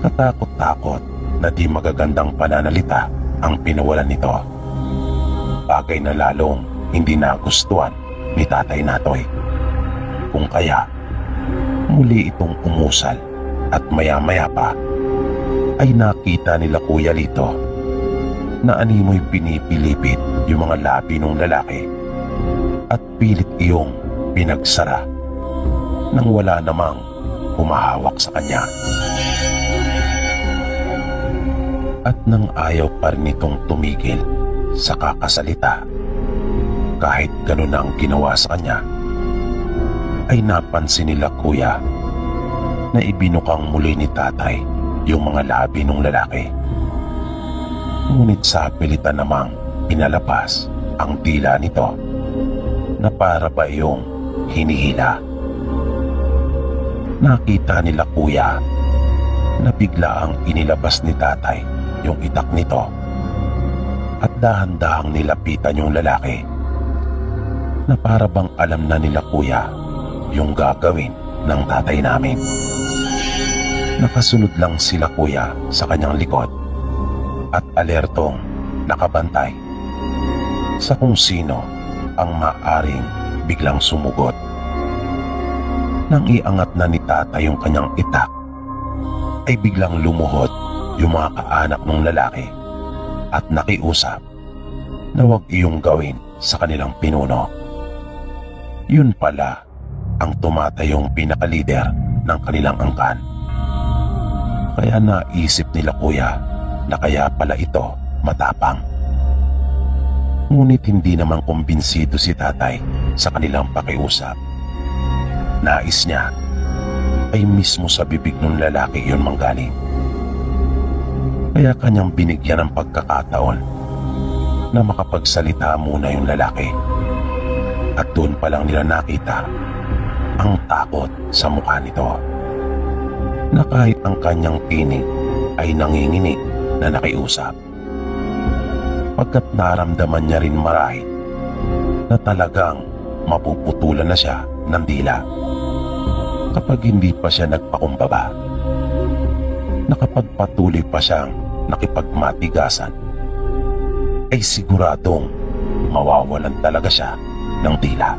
Katakot-takot na di magagandang pananalita ang pinawalan nito. Bagay na lalong hindi nagustuhan ni Tatay Natoy. Kung kaya, muli itong umusal at maya-maya pa ay nakita nila Kuya Lito na animoy pinipilipit yung mga labi ng lalaki at pilit iyong pinagsara nang wala namang humahawak sa kanya. At nang ayaw pa rin itong tumigil sa kakasalita, kahit gano'n na ang ginawa sa kanya, ay napansin nila Kuya na ibinukang muli ni Tatay yung mga labi ng lalaki. Ngunit sa pilitan namang pinalabas ang dila nito na para ba yung hinihila. Nakita nila Kuya na bigla ang inilabas ni Tatay yung itak nito at dahan-dahang nilapitan yung lalaki na para bang alam na nila Kuya yung gagawin ng tatay namin. Nakasunod lang sila Kuya sa kanyang likod at alertong nakabantay sa kung sino ang maaring biglang sumugot. Nang iangat na ni Tatay yung kanyang itak, ay biglang lumuhod yung mga kaanak ng lalaki at nakiusap na huwag iyong gawin sa kanilang pinuno. Yun pala ang tumatayong pinakalider ng kanilang angkan. Kaya naisip nila Kuya na kaya pala ito matapang. Ngunit hindi naman kumbinsido si Tatay sa kanilang pakiusap. Nais niya ay mismo sa bibig ng lalaki yun manggaling. Kaya kanyang binigyan ng pagkakataon na makapagsalita muna yung lalaki. At doon pa lang nila nakita ang takot sa mukha nito, na kahit ang kanyang tinig ay nanginginig na nakiusap. Pagkat naramdaman niya rin marahil na talagang mapuputulan na siya ng dila kapag hindi pa siya nagpakumbaba. Nakapagpatuloy pa siyang nakipagmatigasan, ay siguradong mawawalan talaga siya ng dila.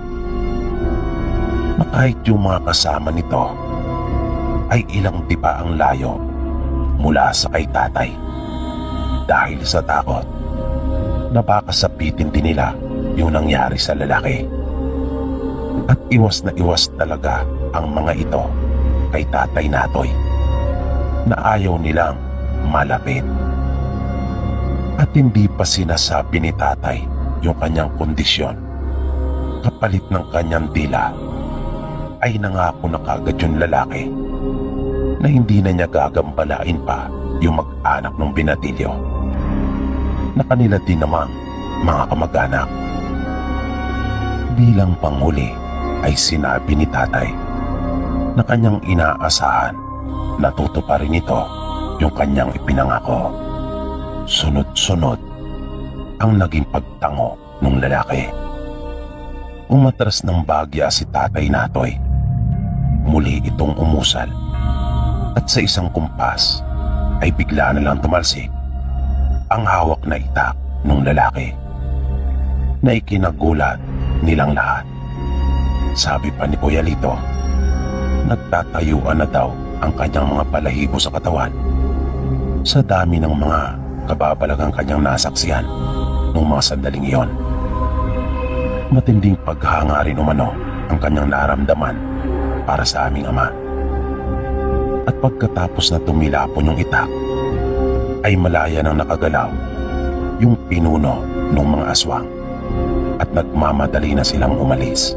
Na kahit yung mga kasama nito ay ilang tipa ang layo mula sa kay Tatay, dahil sa takot na baka sapitin din nila yung nangyari sa lalaki. At iwas na iwas talaga ang mga ito kay Tatay Natoy, na ayaw nilang malapit. At hindi pa sinasabi ni Tatay yung kanyang kondisyon, kapalit ng kanyang dila ay nangako na kagad yung lalaki na hindi na niya gagambalain pa yung mag-anak ng binatilyo, na kanila din namang mga kamag-anak. Bilang panghuli ay sinabi ni Tatay na kanyang inaasahan na tutuparin nito yung kanyang ipinangako. Sunod-sunod ang naging pagtango ng lalaki. Umatras ng bagya si Tatay Natoy. Muli itong umusal at sa isang kumpas ay bigla na lang tumalsik ang hawak na itak ng lalaki, na ikinagulat nilang lahat. Sabi pa ni Kuya Lito, nagtatayuan na daw ang kanyang mga balahibo sa katawan sa dami ng mga kababalagang kanyang nasaksihan noong mga sandaling iyon. Matinding paghanga rin umano ang kanyang naramdaman para sa aming ama. At pagkatapos na tumilapon yung itak, ay malaya nang nakagalaw yung pinuno ng mga aswang at nagmamadali na silang umalis.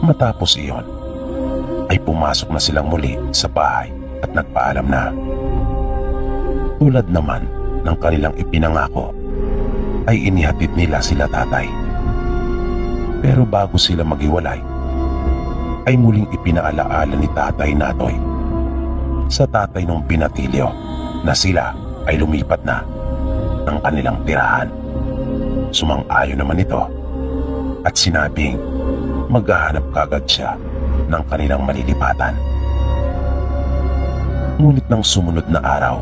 Matapos iyon, ay pumasok na silang muli sa bahay at nagpaalam na. Tulad naman ng kanilang ipinangako, ay inihatid nila sila tatay. Pero bago sila maghiwalay, ay muling ipinaalaala ni Tatay Natoy sa tatay ng binatilyo na sila ay lumipat na ng kanilang tirahan. Sumang-ayon naman ito at sinabing maghahanap kagad siya ng kanilang malilipatan. Ngunit ng sumunod na araw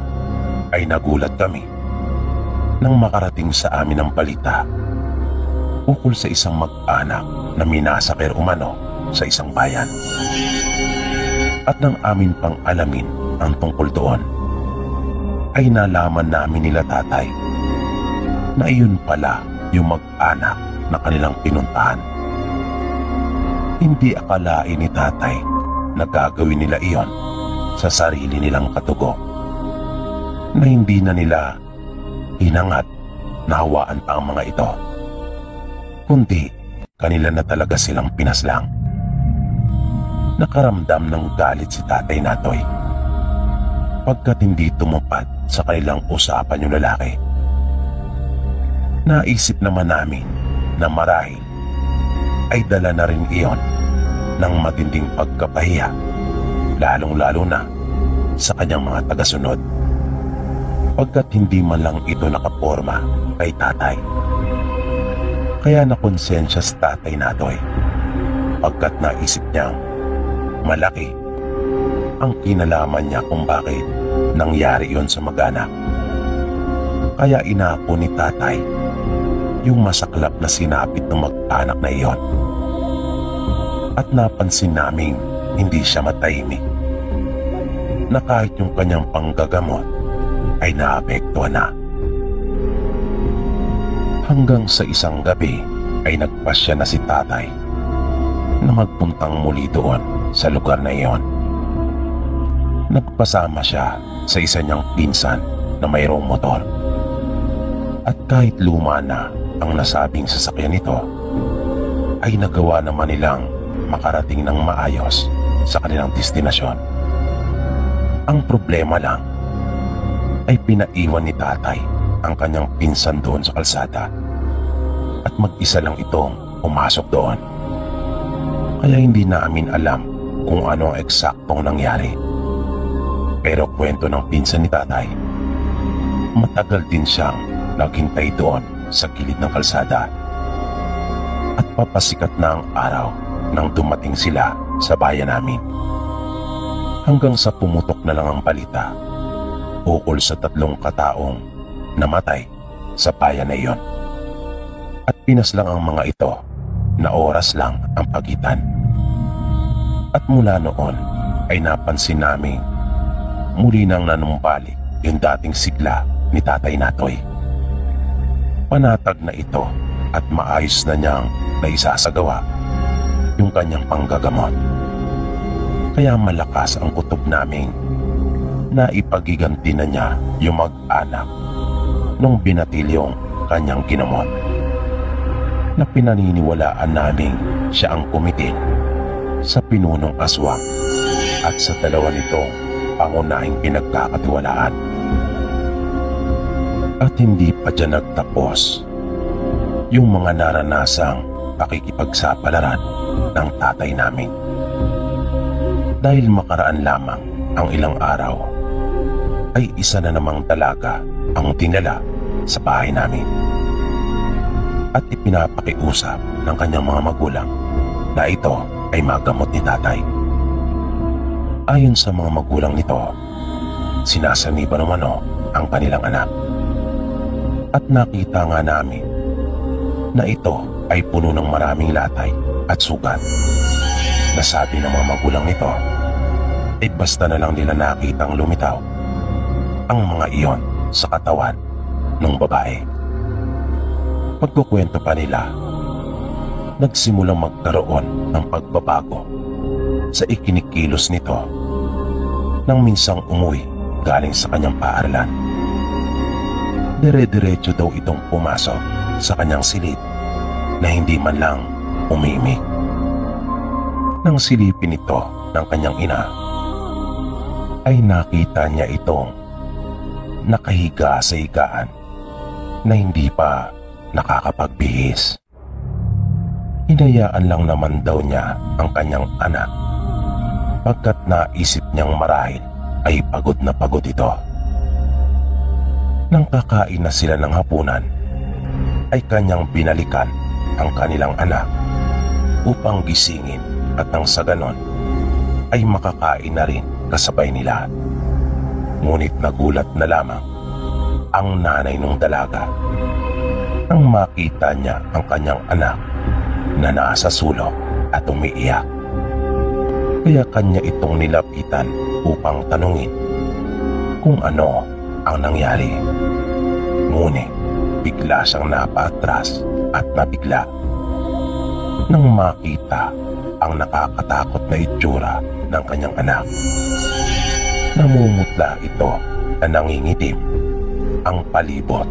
ay nagulat kami nang makarating sa amin ang balita ukol sa isang mag-anak na minasakir umano sa isang bayan. At nang amin pang alamin ang tungkol doon, ay nalaman namin nila tatay na iyon pala yung mag-anak na kanilang pinuntahan. Hindi akalain ni tatay na gagawin nila iyon sa sarili nilang katugo, na hindi na nila hinangad na hawaan pa ang mga ito, kundi kanila na talaga silang pinaslang. Nakaramdam ng galit si Tatay Natoy pagkat hindi tumupad sa kanilang usapan yung lalaki. Naisip naman namin na marahil ay dala na rin iyon ng matinding pagkapahiya, lalong-lalo na sa kanyang mga tagasunod, pagkat hindi man lang ito nakaporma kay tatay. Kaya nakonsensya si Tatay Natoy pagkat naisip niyang malaki ang kinalaman niya kung bakit nangyari yon sa mag-anak. Kaya inako ni tatay yung masaklap na sinapit ng mag-anak na iyon. At napansin naming hindi siya matahimik, na kahit yung kanyang panggagamot ay naapektuhan na. Hanggang sa isang gabi ay nagpasya na si tatay na magpuntang muli doon sa lugar na iyon. Nagpasama siya sa isa niyang pinsan na mayroong motor. At kahit luma na ang nasabing sasakyan nito, ay nagawa naman nilang makarating ng maayos sa kanilang destinasyon. Ang problema lang ay pinaiwan ni tatay ang kanyang pinsan doon sa kalsada at mag-isa lang itong pumasok doon. Kaya hindi namin alam kung ano ang eksaktong nangyari. Pero kwento ng pinsan ni tatay, matagal din siyang naghintay doon sa gilid ng kalsada. At papasikat na ang araw nang dumating sila sa bayan namin. Hanggang sa pumutok na lang ang balita ukol sa 3 kataong namatay sa bayan na iyon. At pinaslang ang mga ito na oras lang ang pagitan. At mula noon ay napansin namin muli nang nanumbalik yung dating sigla ni Tatay Natoy. Panatag na ito at maayos na niyang naisasagawa yung kanyang panggagamot. Kaya malakas ang kutob naming na ipagiganti na niya yung mag-anak nung binatilyong kanyang ginamot, na pinaniniwalaan naming siya ang kumitil sa pinunong aswang at sa dalawa nitong pangunahing pinagkakatiwalaan. At hindi pa dyan nagtapos yung mga naranasang pakikipagsapalaran ng tatay namin. Dahil makaraan lamang ang ilang araw, ay isa na namang dalaga ang dinala sa bahay namin. At ipinapakiusap ng kanyang mga magulang na ito ay magamot ni tatay. Ayon sa mga magulang nito, sinasaniban naman ang kanilang anak. At nakita nga namin na ito ay puno ng maraming latay at sugat, na sabi ng mga magulang nito ay basta na lang nila nakitang lumitaw ang mga iyon sa katawan ng babae. Pagkukwento pa nila, nagsimulang magkaroon ng pagbabago sa ikinikilos nito nang minsang umuwi galing sa kanyang paaralan. Dire-diretso daw itong pumasok sa kanyang silid na hindi man lang umimik. Nang silipin ito ng kanyang ina, ay nakita niya itong nakahiga sa higaan na hindi pa nakakapagbihis. Hinayaan lang naman daw niya ang kanyang anak pagkat naisip niyang marahil ay pagod na pagod ito. Nang kakain na sila ng hapunan, ay kanyang binalikan ang kanilang anak upang gisingin at nang sa ganon ay makakain na rin kasabay nila. Ngunit nagulat na lamang ang nanay ng dalaga nang makita niya ang kanyang anak na nasa sulok at umiiyak. Kaya kanya itong nilapitan upang tanungin kung ano ang nangyari. Ngunit bigla siyang napaatras at nabigla nang makita ang nakakatakot na itsura ng kanyang anak. Namumutla ito na nangingitim ang palibot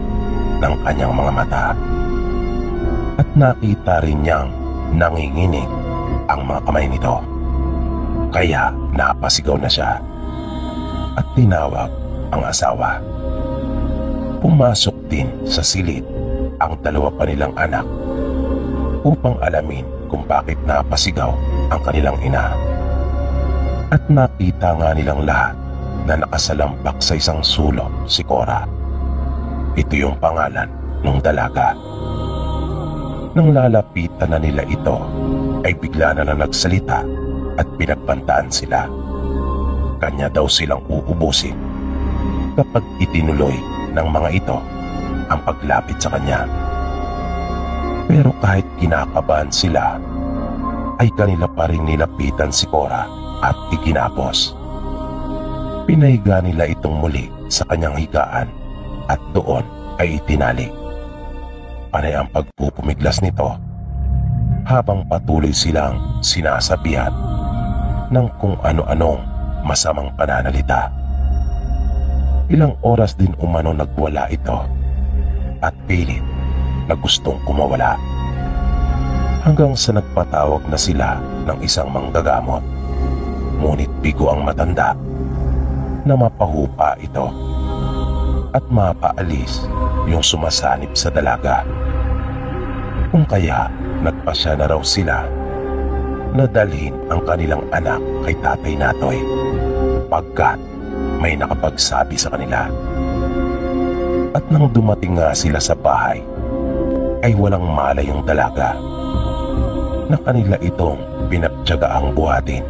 ng kanyang mga mata at nakita rin niyang nanginginig ang mga kamay nito. Kaya napasigaw na siya at tinawag ang asawa. Pumasok din sa silid ang dalawa pa nilang anak upang alamin kung bakit napasigaw ang kanilang ina. At nakita nga nilang lahat na nakasalampak sa isang sulok si Cora. Ito yung pangalan ng dalaga. Nang lalapitan na nila ito, ay bigla na nagsalita at pinagbantaan sila. Kanya daw silang uubusin kapag itinuloy ng mga ito ang paglapit sa kanya. Pero kahit kinakabahan sila, ay kanila pa rin nilapitan si Cora at ikinapos. Pinahiga nila itong muli sa kanyang higaan at doon ay itinali. Panay ang pagpupumiglas nito habang patuloy silang sinasabihan ng kung ano-anong masamang pananalita. Ilang oras din umano nagwala ito at pilit na gustong kumawala hanggang sa nagpatawag na sila ng isang manggagamot. Ngunit bigo ang matanda na mapahupa ito at mapaalis yung sumasanib sa dalaga. Kung kaya nagpasya na raw sila na dalhin ang kanilang anak kay Tatay Natoy pagkat may nakapagsabi sa kanila. At nang dumating nga sila sa bahay, ay walang malay yung dalaga na kanila itong pinagtiyagaang buhatin.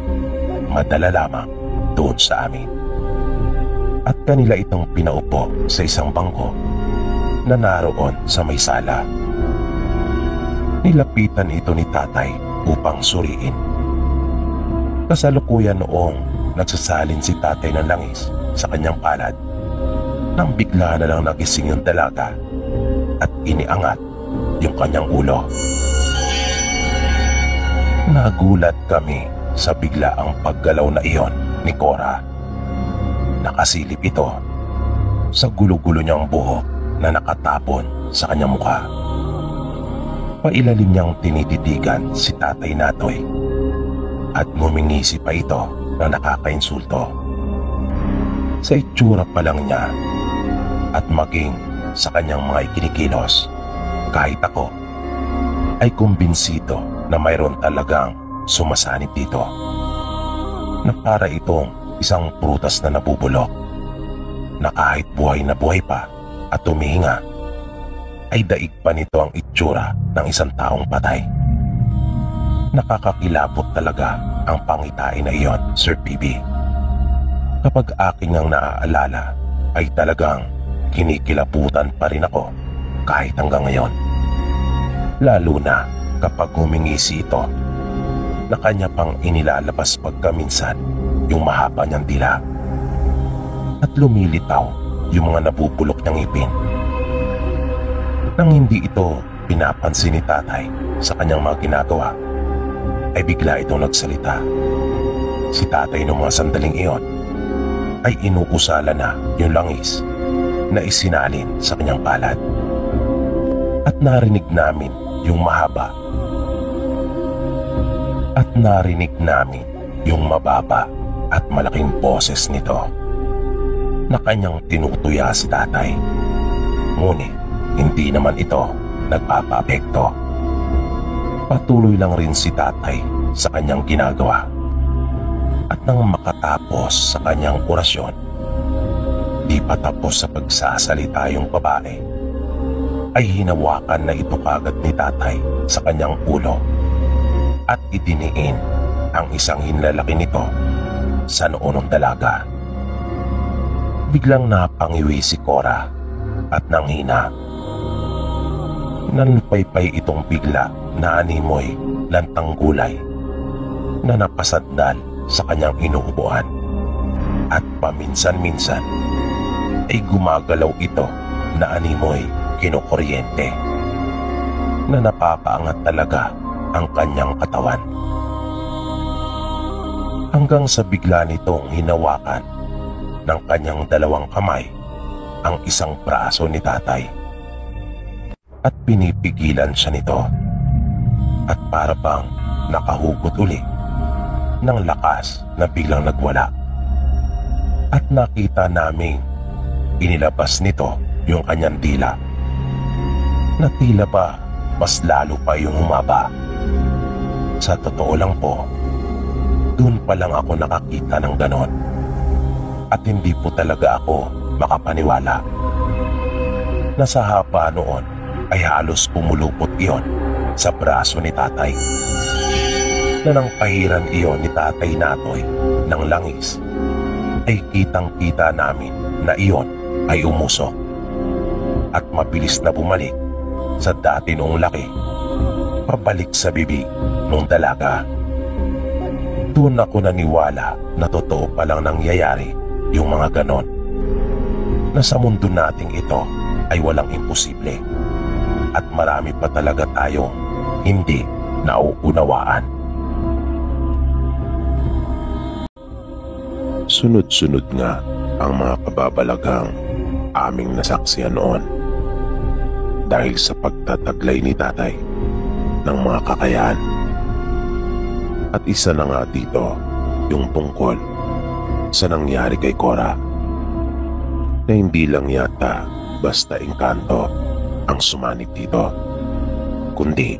Madala lamang doon sa amin. At kanila itong pinaupo sa isang bangko na naroon sa may sala. Nilapitan ito ni tatay upang suriin. Kasalukuyan noong nagsasalin si tatay ng langis sa kanyang palad nang bigla na lang nagising yung dalaga at iniangat yung kanyang ulo. Nagulat kami sa biglaang paggalaw na iyon ni Cora. Nakasilip ito sa gulo-gulo niyang buhok na nakatapon sa kanyang mukha. Pailalim niyang tinititigan si Tatay Natoy at ngumingisi pa ito na nakakainsulto. Sa itsura pa lang niya at maging sa kanyang mga ikinikilos, kahit ako ay kumbinsido na mayroon talagang sumasanib dito, na para itong isang prutas na nabubulok na kahit buhay na buhay pa at tumihinga ay daig pa nito ang itsura ng isang taong patay. Nakakakilabot talaga ang pangitain na iyon, Sir PB. Kapag aking ang naaalala ay talagang kinikilabutan pa rin ako kahit hanggang ngayon. Lalo na kapag humingisi ito na kanya pang inilalabas pagkaminsan yung mahaba niyang dila at lumilitaw yung mga nabubulok niyang ngipin. Nang hindi ito pinapansin ni tatay sa kanyang mga ginagawa, ay bigla itong nagsalita. Si tatay noong mga sandaling iyon ay inuusala na yung langis na isinalin sa kanyang palad. At narinig namin yung mahaba at narinig namin yung mababa at malaking boses nito na kanyang tinutuya si tatay. Ngunit hindi naman ito nagpapapekto. Patuloy lang rin si tatay sa kanyang ginagawa. At nang makatapos sa kanyang orasyon, di pa tapos sa pagsasalita yung babae, ay hinawakan na ito kagad ni tatay sa kanyang ulo at idiniin ang isang hinlalaki nito sa noo ng dalaga. Biglang napangiwi si Cora at nanghina. Nanlupaypay itong bigla na animoy lantang gulay na napasadal sa kanyang inuupuan at paminsan-minsan ay gumagalaw ito na animoy kinukuryente na napapaangat talaga ang kanyang katawan. Hanggang sa bigla nitong hinawakan ng kanyang dalawang kamay ang isang braso ni tatay at pinipigilan siya nito at para bang nakahugot uli ng lakas na biglang nagwala. At nakita naming inilabas nito yung kanyang dila na tila ba mas lalo pa yung humaba. Sa totoo lang po, doon pa lang ako nakakita ng ganon at hindi po talaga ako makapaniwala na sa haba noon ay halos pumulupot iyon sa braso ni tatay, na nang pahiran iyon ni tatay Natoy ng langis ay kitang-kita namin na iyon ay umusok at mabilis na bumalik sa dati noong laki pabalik sa bibig ng dalaga. Doon ako naniwala na totoo palang nangyayari yung mga ganon, na sa mundo nating ito ay walang imposible at marami pa talaga tayong hindi nauunawaan. Sunod-sunod nga ang mga kababalaghang aming nasaksihan noon dahil sa pagtataglay ni tatay ng mga kakayahan. At isa na nga dito yung tungkol sa nangyari kay Cora, na hindi lang yata basta engkanto ang sumanib dito, kundi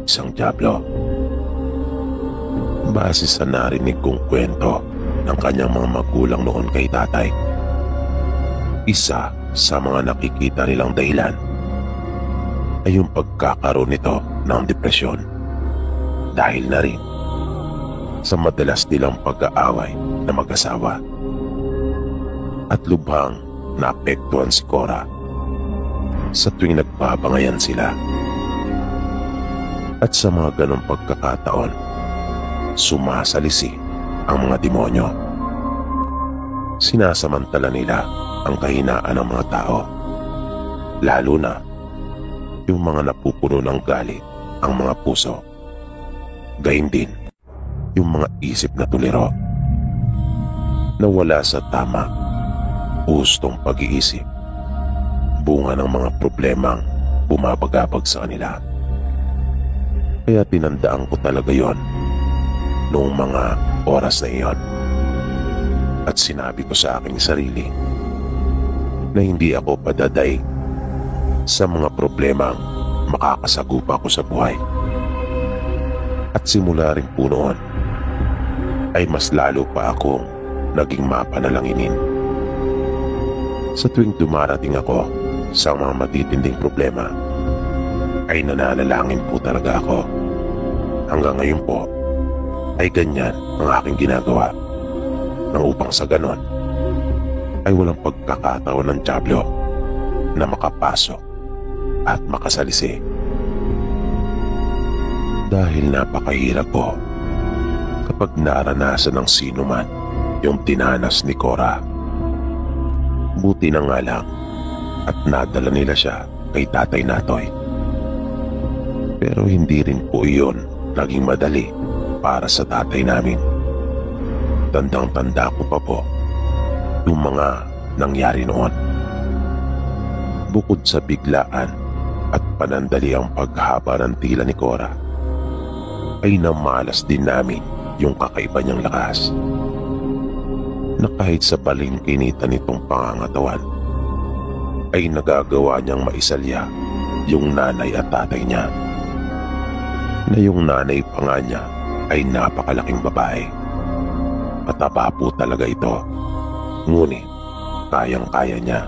isang dyablo. Base sa narinig kong kwento ng kanyang mga magulang noon kay tatay, isa sa mga nakikita nilang dahilan ay yung pagkakaroon nito ng depresyon dahil na rin sa madalas nilang pag-aaway na mag-asawa. At lubhang naapektuhan si Cora sa tuwing nagbabangayan sila. At sa mga ganong pagkakataon, sumasalisi ang mga demonyo. Sinasamantala nila ang kahinaan ng mga tao, lalo na yung mga napupuno ng galit ang mga puso. Gayun din yung mga isip na tuliro na wala sa tama, hustong pag-iisip, bunga ng mga problemang bumabagabag sa kanila. Kaya tinandaan ko talaga yon noong mga oras na iyon. At sinabi ko sa aking sarili na hindi ako padaday sa mga problemang makakasagupa ko sa buhay. At simula rin po noon ay mas lalo pa akong naging mapanalanginin. Sa tuwing dumarating ako sa mga matitinding problema, ay nananalangin po talaga ako. Hanggang ngayon po ay ganyan ang aking ginagawa, nang upang sa ganon ay walang pagkakataon ng dyablo na makapasok at makasalisi. Dahil napakahirap po kapag naranasan ng sino man yung tinanas ni Cora. Buti na nga lang at nadala nila siya kay Tatay Natoy. Pero hindi rin po iyon naging madali para sa tatay namin. Tandang-tanda ko pa po yung mga nangyari noon. Bukod sa biglaan at panandali ang paghaba ng tila ni Cora, ay namalas din namin yung kakaiba niyang lakas, na kahit sa balingkinita nitong pangangatawan ay nagagawa niyang maisalya yung nanay at tatay niya, na yung nanay pa nga niya ay napakalaking babae. Mataba po talaga ito, ngunit kayang-kaya niya.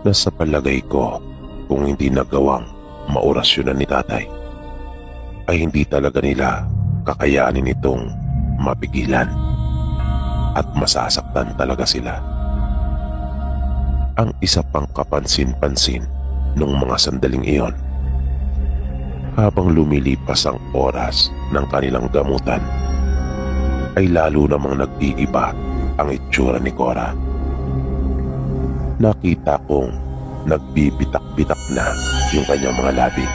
Nasa palagay ko, kung hindi nagawang maorasyonan ni tatay, ay hindi talaga nila kakayanin itong mapigilan at masasaktan talaga sila. Ang isa pang kapansin-pansin nung mga sandaling iyon, habang lumilipas ang oras ng kanilang gamutan, ay lalo namang nag-iiba ang itsura ni Cora. Nakita kong nagbibitak-bitak na yung kanyang mga labi,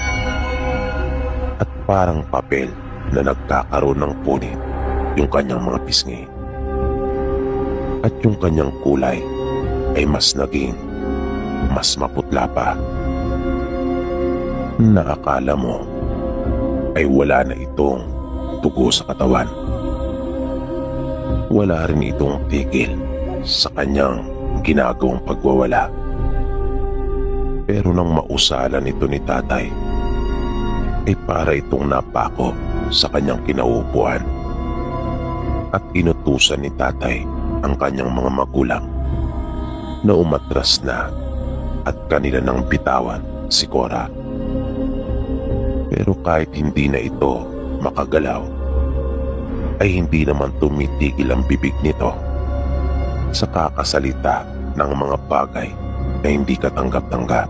at parang papel na nagkakaroon ng punit yung kanyang mga pisngi, at yung kanyang kulay ay mas maputla pa, na akala mo ay wala na itong dugo sa katawan. Wala rin itong tigil sa kanyang ginagawang pagwawala. Pero nang mausalan ito ni tatay, ay para itong napako sa kanyang kinauupuan, at inutusan ni tatay ang kanyang mga magulang na umatras na at kanila nang bitawan si Cora. Pero kahit hindi na ito makagalaw, ay hindi naman tumitigil ang bibig nito sa kakasalita ng mga bagay na hindi katanggap-tanggap,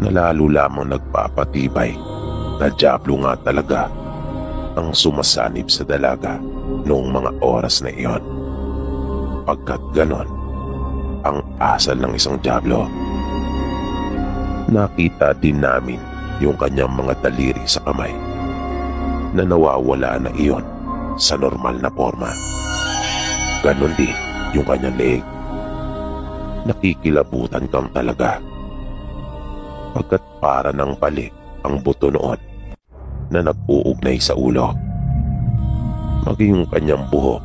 na lalo lamang nagpapatibay na dyablo nga talaga ang sumasanib sa dalaga noong mga oras na iyon, pagkat ganon ang asal ng isang dyablo. Nakita din namin yung kanyang mga daliri sa kamay na nawawala na iyon sa normal na forma. Ganon din yung kanyang leeg. Nakikilabutan kang talaga, pagkat para ng balik ang buto noon na nag-uugnay sa ulo. Maging yung kanyang buhok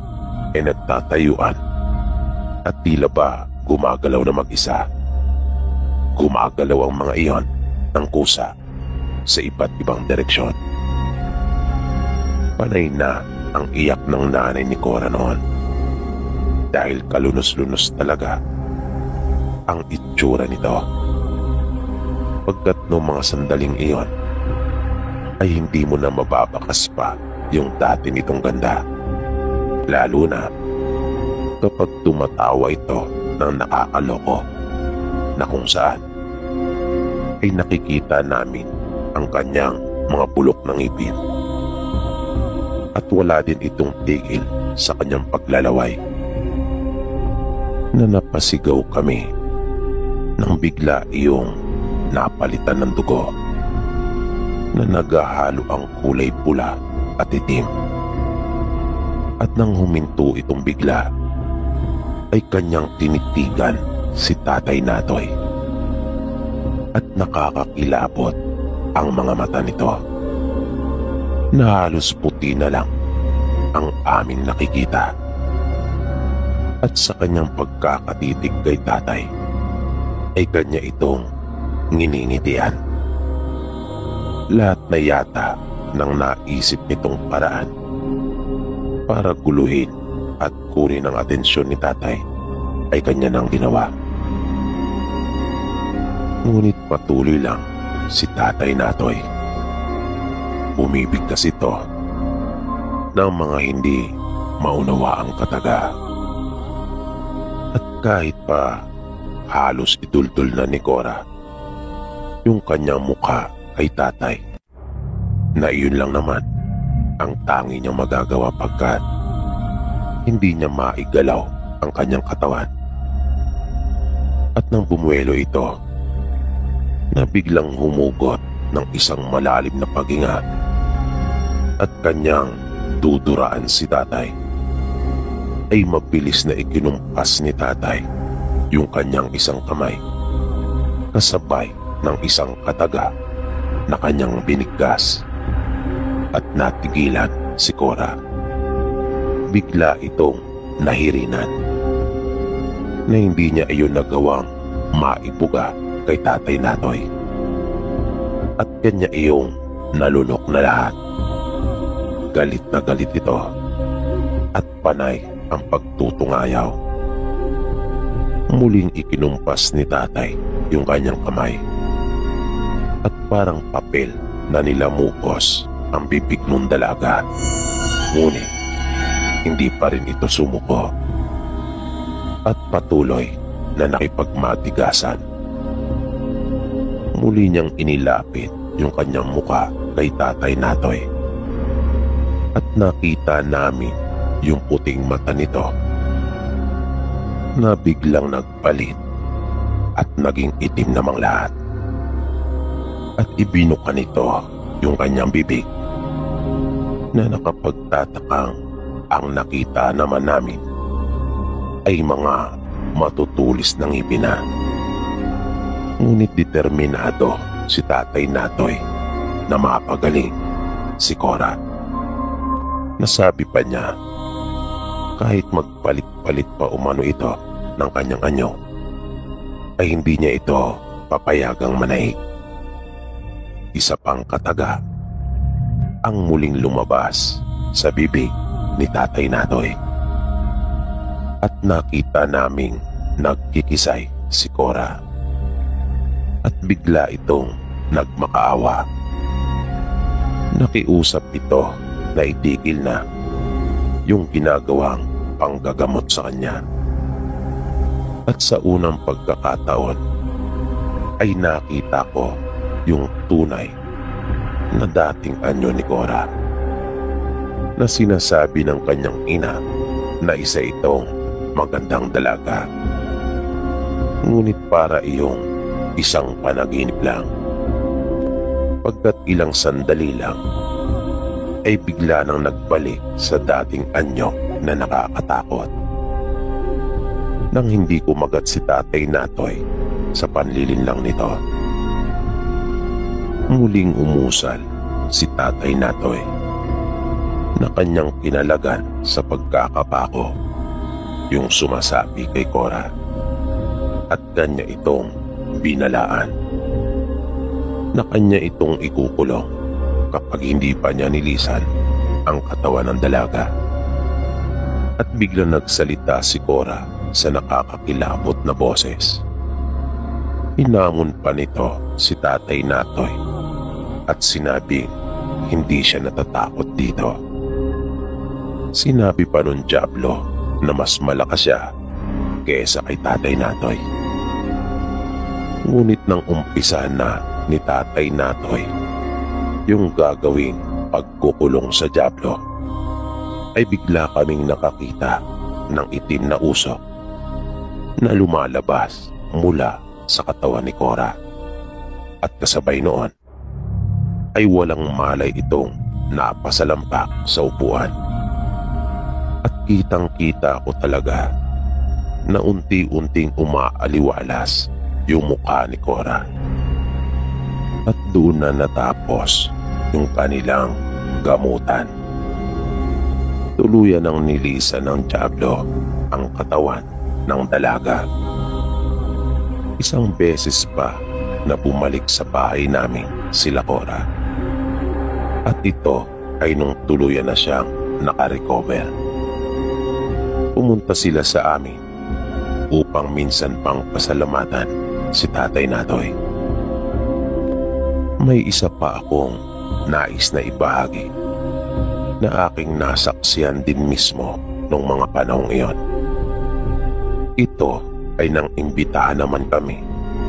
ay nagtatayuan at tila ba gumagalaw na mag-isa. Gumagalaw ang mga iyon ng kusa sa iba't ibang direksyon. Panay na ang iyak ng nanay ni Cora noon, dahil kalunos-lunos talaga ang itsura nito. Pagkat noong mga sandaling iyon ay hindi mo na mababakas pa yung dati nitong ganda, lalo na kapag tumatawa ito ng nakakaloko, na kung saan ay nakikita namin ang kanyang mga bulok ng ngipin, at wala din itong tigil sa kanyang paglalaway, na napasigaw kami nang bigla iyong napalitan ng dugo na naghahalo ang kulay pula at itim. At nang huminto itong bigla, ay kanyang tinitigan si Tatay Natoy, at nakakakilabot ang mga mata nito, na halos puti na lang ang aming nakikita. At sa kanyang pagkakatitig kay tatay, ay kanya itong nginingitian. Lahat na yata ng naisip nitong paraan para guluhin at kunin ang atensyon ni tatay ay kanya nang ginawa. Ngunit patuloy lang si Tatay Natoy. Bumibigkas ito ng mga hindi maunawaang kataga. At kahit pa halos idultol na ni Cora yung kanyang mukha kay tatay, na iyon lang naman ang tangi niyang magagawa, pagkat hindi niya maigalaw ang kanyang katawan. At nang bumuelo ito, na biglang humugot ng isang malalim na paghinga at kanyang duduraan si tatay, ay mabilis na ikinumpas ni tatay yung kanyang isang kamay kasabay ng isang kataga na kanyang binigkas at natigilan si Cora. Bigla itong nahirinan na hindi niya iyon nagawang maibuga kay Tatay Natoy at kanya iyong nalunok na lahat. Galit na galit ito at panay ang pagtutungayaw. Muling ikinumpas ni tatay yung kanyang kamay at parang papel na nilamukos ang bibig ng dalaga. Ngunit hindi pa rin ito sumuko at patuloy na nakipagmatigasan. Muli niyang inilapit yung kanyang muka kay Tatay Natoy at nakita namin yung puting mata nito na biglang nagpalit at naging itim namang lahat. At ibinuka nito yung kanyang bibig na nakapagtatakang ang nakita naman namin ay mga matutulis ng ngipin na. Ngunit determinado si Tatay Natoy na mapagaling si Cora. Nasabi pa niya kahit magpalit-palit pa umano ito ng kanyang anyo ay hindi niya ito papayagang manaig. Isa pang kataga ang muling lumabas sa bibig ni Tatay Natoy at nakita naming nagkikisay si Cora at bigla itong nagmakaawa. Nakiusap ito na itigil na yung ginagawang panggagamot sa kanya. At sa unang pagkakataon ay nakita ko yung tunay na dating anyo ni Cora na sinasabi ng kanyang ina na isa itong magandang dalaga. Ngunit para iyong isang panaginip lang. Pagkat ilang sandali lang ay bigla nang nagbalik sa dating anyo na nakakatakot. Nang hindi kumagat si Tatay Natoy sa panlilinlang nito, muling umusal si Tatay Natoy na kanyang kinalagan sa pagkakapako yung sumasabi kay Cora at kanya itong binalaan na kanya itong ikukulong kapag hindi pa niya nilisan ang katawan ng dalaga. At biglang nagsalita si Cora sa nakakakilabot na boses. Hinamon pa nito si Tatay Natoy at sinabing hindi siya natatakot dito. Sinabi pa nun Diablo na mas malakas siya kesa kay Tatay Natoy. Ngunit nang umpisa na ni Tatay Natoy yung gagawing pagkukulong sa Diablo, ay bigla kaming nakakita ng itim na usok na lumalabas mula sa katawan ni Cora. At kasabay noon ay walang malay itong napasalampak sa upuan. At kitang-kita ko talaga na unti-unting umaaliwalas yung mukha ni Cora. At doon na natapos yung kanilang gamutan. Tuluyan ang nilisan ng Diablo ang katawan ng dalaga. Isang beses pa na bumalik sa bahay namin sila Cora. At ito ay nung tuluyan na siyang nakarecover. Pumunta sila sa amin upang minsan pang pasalamatan si Tatay Natoy. May isa pa akong nais na ibahagi na aking nasaksihan din mismo noong mga panahong iyon. Ito ay nang imbitahan naman kami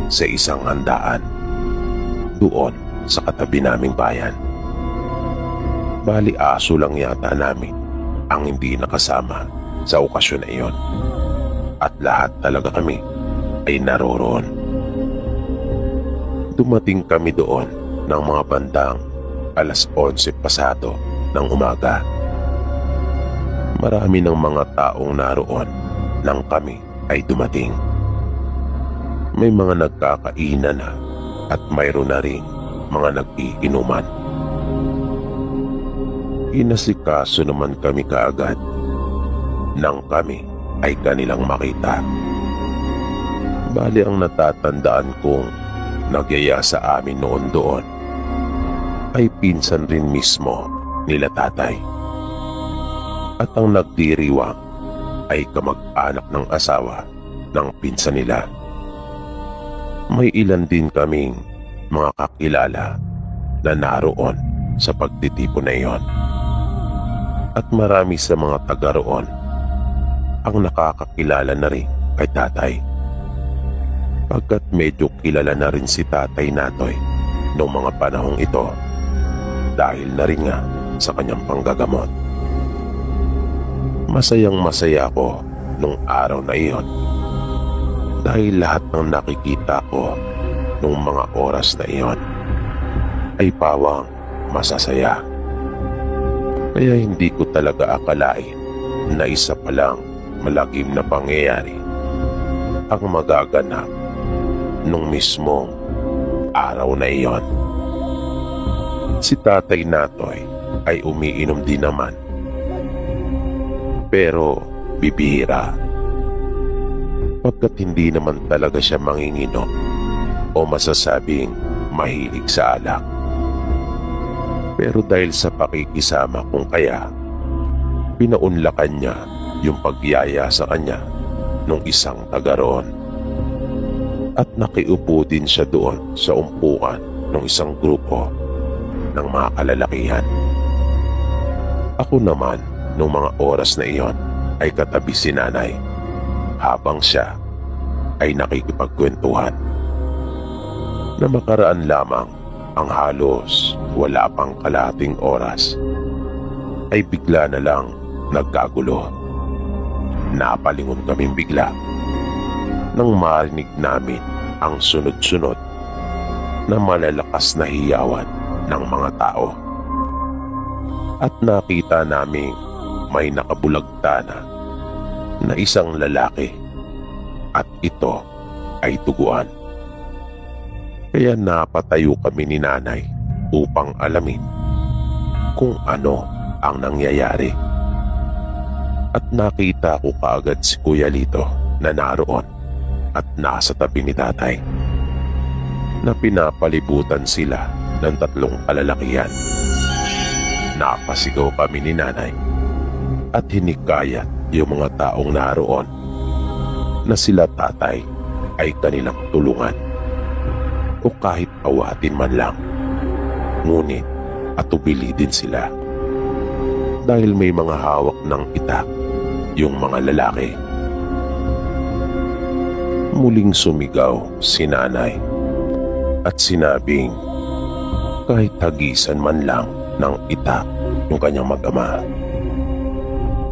sa isang handaan doon sa katabi naming bayan. Bali aso lang yata namin ang hindi nakasama sa okasyon na iyon. At lahat talaga kami ay naroroon. Dumating kami doon ng mga bandang 11:00 pasado ng umaga. Marami ng mga taong naroon nang kami ay dumating. May mga nagkakainan na at mayroon na rin mga nag-iinuman. Inasikaso naman kami kaagad nang kami ay kanilang makita. Bali ang natatandaan kong nagyaya sa amin noon doon ay pinsan rin mismo nila tatay. At ang nagdiriwang ay kamag-anak ng asawa ng pinsan nila. May ilan din kaming mga kakilala na naroon sa pagtitipon na iyon. At marami sa mga taga roon ang nakakakilala na rin kay tatay. Pagkat medyo kilala na rin si Tatay Natoy noong mga panahong ito dahil na rin nga sa kanyang panggagamot. Masayang masaya ako nung araw na iyon dahil lahat ng nakikita ko nung mga oras na iyon ay pawang masasaya. Kaya hindi ko talaga akalain na isa palang malagim na pangyayari ang magaganap nung mismong araw na iyon. Si Tatay Natoy ay umiinom din naman, pero bibihira. Pagkat hindi naman talaga siya manginginom o masasabing mahilig sa alak. Pero dahil sa pakikisama kung kaya, pinaunlakan niya yung pagyaya sa kanya nung isang taga roon. At nakiupo din siya doon sa umpukan ng isang grupo ng mga kalalakihan. Ako naman nung mga oras na iyon ay katabi si nanay habang siya ay nakikipagkwentuhan. Na makaraan lamang ang halos wala pang kalahating oras ay bigla na lang nagkagulo. Napalingon kaming bigla nang marinig namin ang sunod-sunod na malalakas na hiyawan ng mga tao. At nakita naming may nakabulagtana na isang lalaki at ito ay tuguan. Kaya napatayo kami ni nanay upang alamin kung ano ang nangyayari. At nakita ko kaagad si Kuya Lito na naroon at nasa tabi ni tatay na pinapalibutan sila ng 3 kalalakihan. Napasigaw kami ni nanay at hinikayat yung mga taong naroon na sila tatay ay kanilang tulungan o kahit awatin man lang. Ngunit atubili din sila dahil may mga hawak ng itak yung mga lalaki. Muling sumigaw si nanay at sinabing kahit hagisan man lang ng itak yung kanyang mag-ama.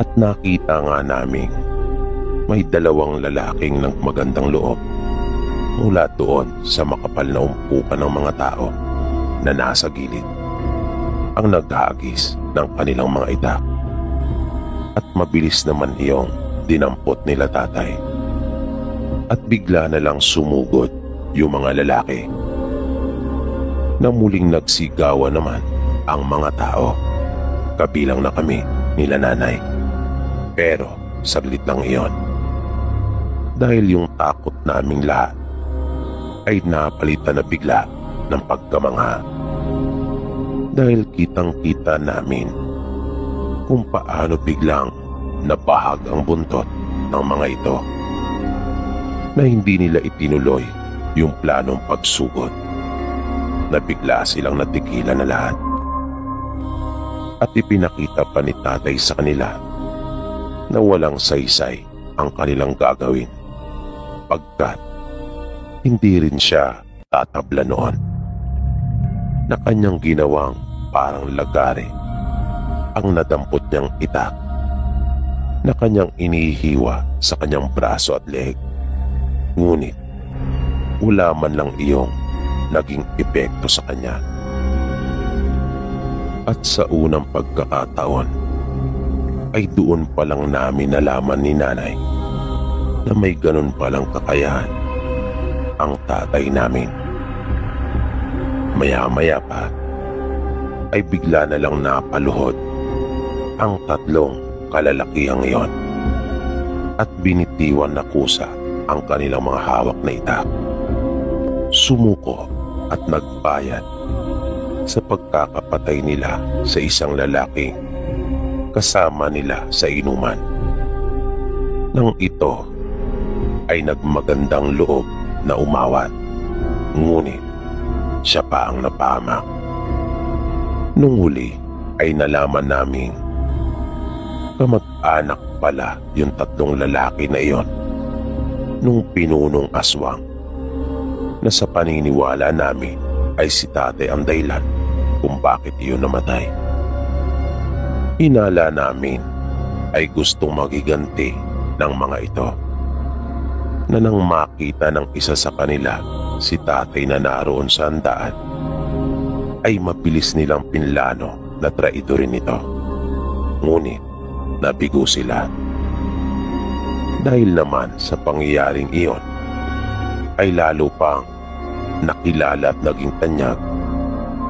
At nakita nga namin may 2 lalaking nagmagandang loob mula doon sa makapal na umpukan ng mga tao na nasa gilid ang naghagis ng kanilang mga itak. At mabilis naman iyong dinampot nila tatay. At bigla na lang sumugod yung mga lalaki na muling nagsigawan naman ang mga tao, kabilang na kami nila nanay. Pero saglit lang iyon dahil yung takot naming lahat ay napalitan na bigla ng pagkamangha. Dahil kitang-kita namin kung paano biglang nabahag ang buntot ng mga ito na hindi nila itinuloy yung planong pagsugod, na bigla silang natigilan na lahat. At ipinakita pa ni tatay sa kanila na walang saysay ang kanilang gagawin pagkat hindi rin siya tatabla noon, na kanyang ginawang parang lagare ang nadampot niyang itak na kanyang inihiwa sa kanyang braso at leeg. Ngunit wala man lang iyong naging epekto sa kanya At sa unang pagkakataon ay doon pa lang namin nalaman ni nanay na may ganun palang kakayahan ang tatay namin. Maya-maya pa ay bigla na lang napaluhod ang tatlong kalalakihang iyon at binitiwan na kusa ang kanilang mga hawak na itak. Sumuko at nagbayad sa pagkakapatay nila sa isang lalaking kasama nila sa inuman. Nang ito ay nagmagandang loob na umawat, ngunit siya pa ang napahamak. Nung huli ay nalaman naming kamag-anak pala yung tatlong lalaki na iyon nung pinunong aswang na sa paniniwala namin ay si tatay ang dahilan kung bakit iyon namatay. Hinala namin ay gustong magiganti ng mga ito na nang makita ng isa sa kanila si tatay na naroon sa handaan ay mabilis nilang pinlano na traidorin ito. Ngunit nabigo sila. Dahil naman sa pangyayaring iyon ay lalo pang nakilala at naging tanyag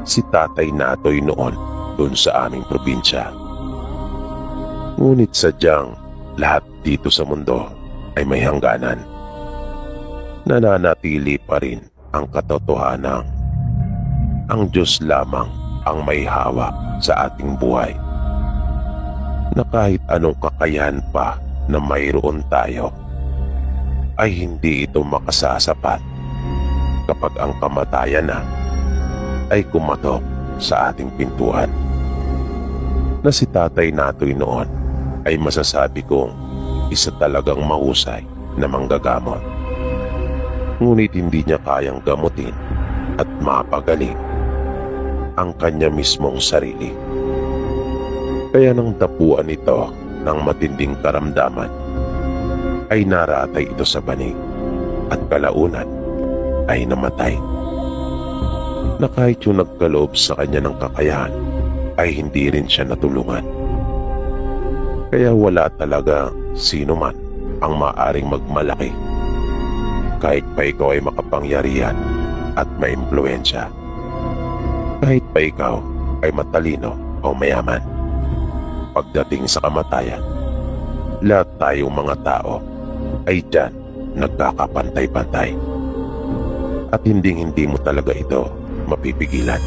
si Tatay Natoy noon doon sa aming probinsya. Ngunit sadyang lahat dito sa mundo ay may hangganan. Nananatili pa rin ang katotohanan ang Diyos lamang ang may hawak sa ating buhay, na kahit anong kakayahan pa na mayroon tayo ay hindi ito makasasapat kapag ang kamatayan na ay kumatok sa ating pintuan. Na si Tatay Natoy noon ay masasabi kong isa talagang mahusay na manggagamot. Ngunit hindi niya kayang gamutin at mapagaling ang kanya mismong sarili. Kaya nang dapuan ito ng matinding karamdaman ay naratay ito sa banig at kalaunan ay namatay. Na kahit yung nagkaloob sa kanya ng kakayahan ay hindi rin siya natulungan. Kaya wala talaga sino man ang maaring magmalaki kahit pa ikaw ay makapangyarihan at maimpluwensya. Kahit pa ikaw ay matalino o mayaman. Pagdating sa kamatayan, lahat tayong mga tao ay diyan nagkakapantay-pantay. At hindi mo talaga ito mapipigilan.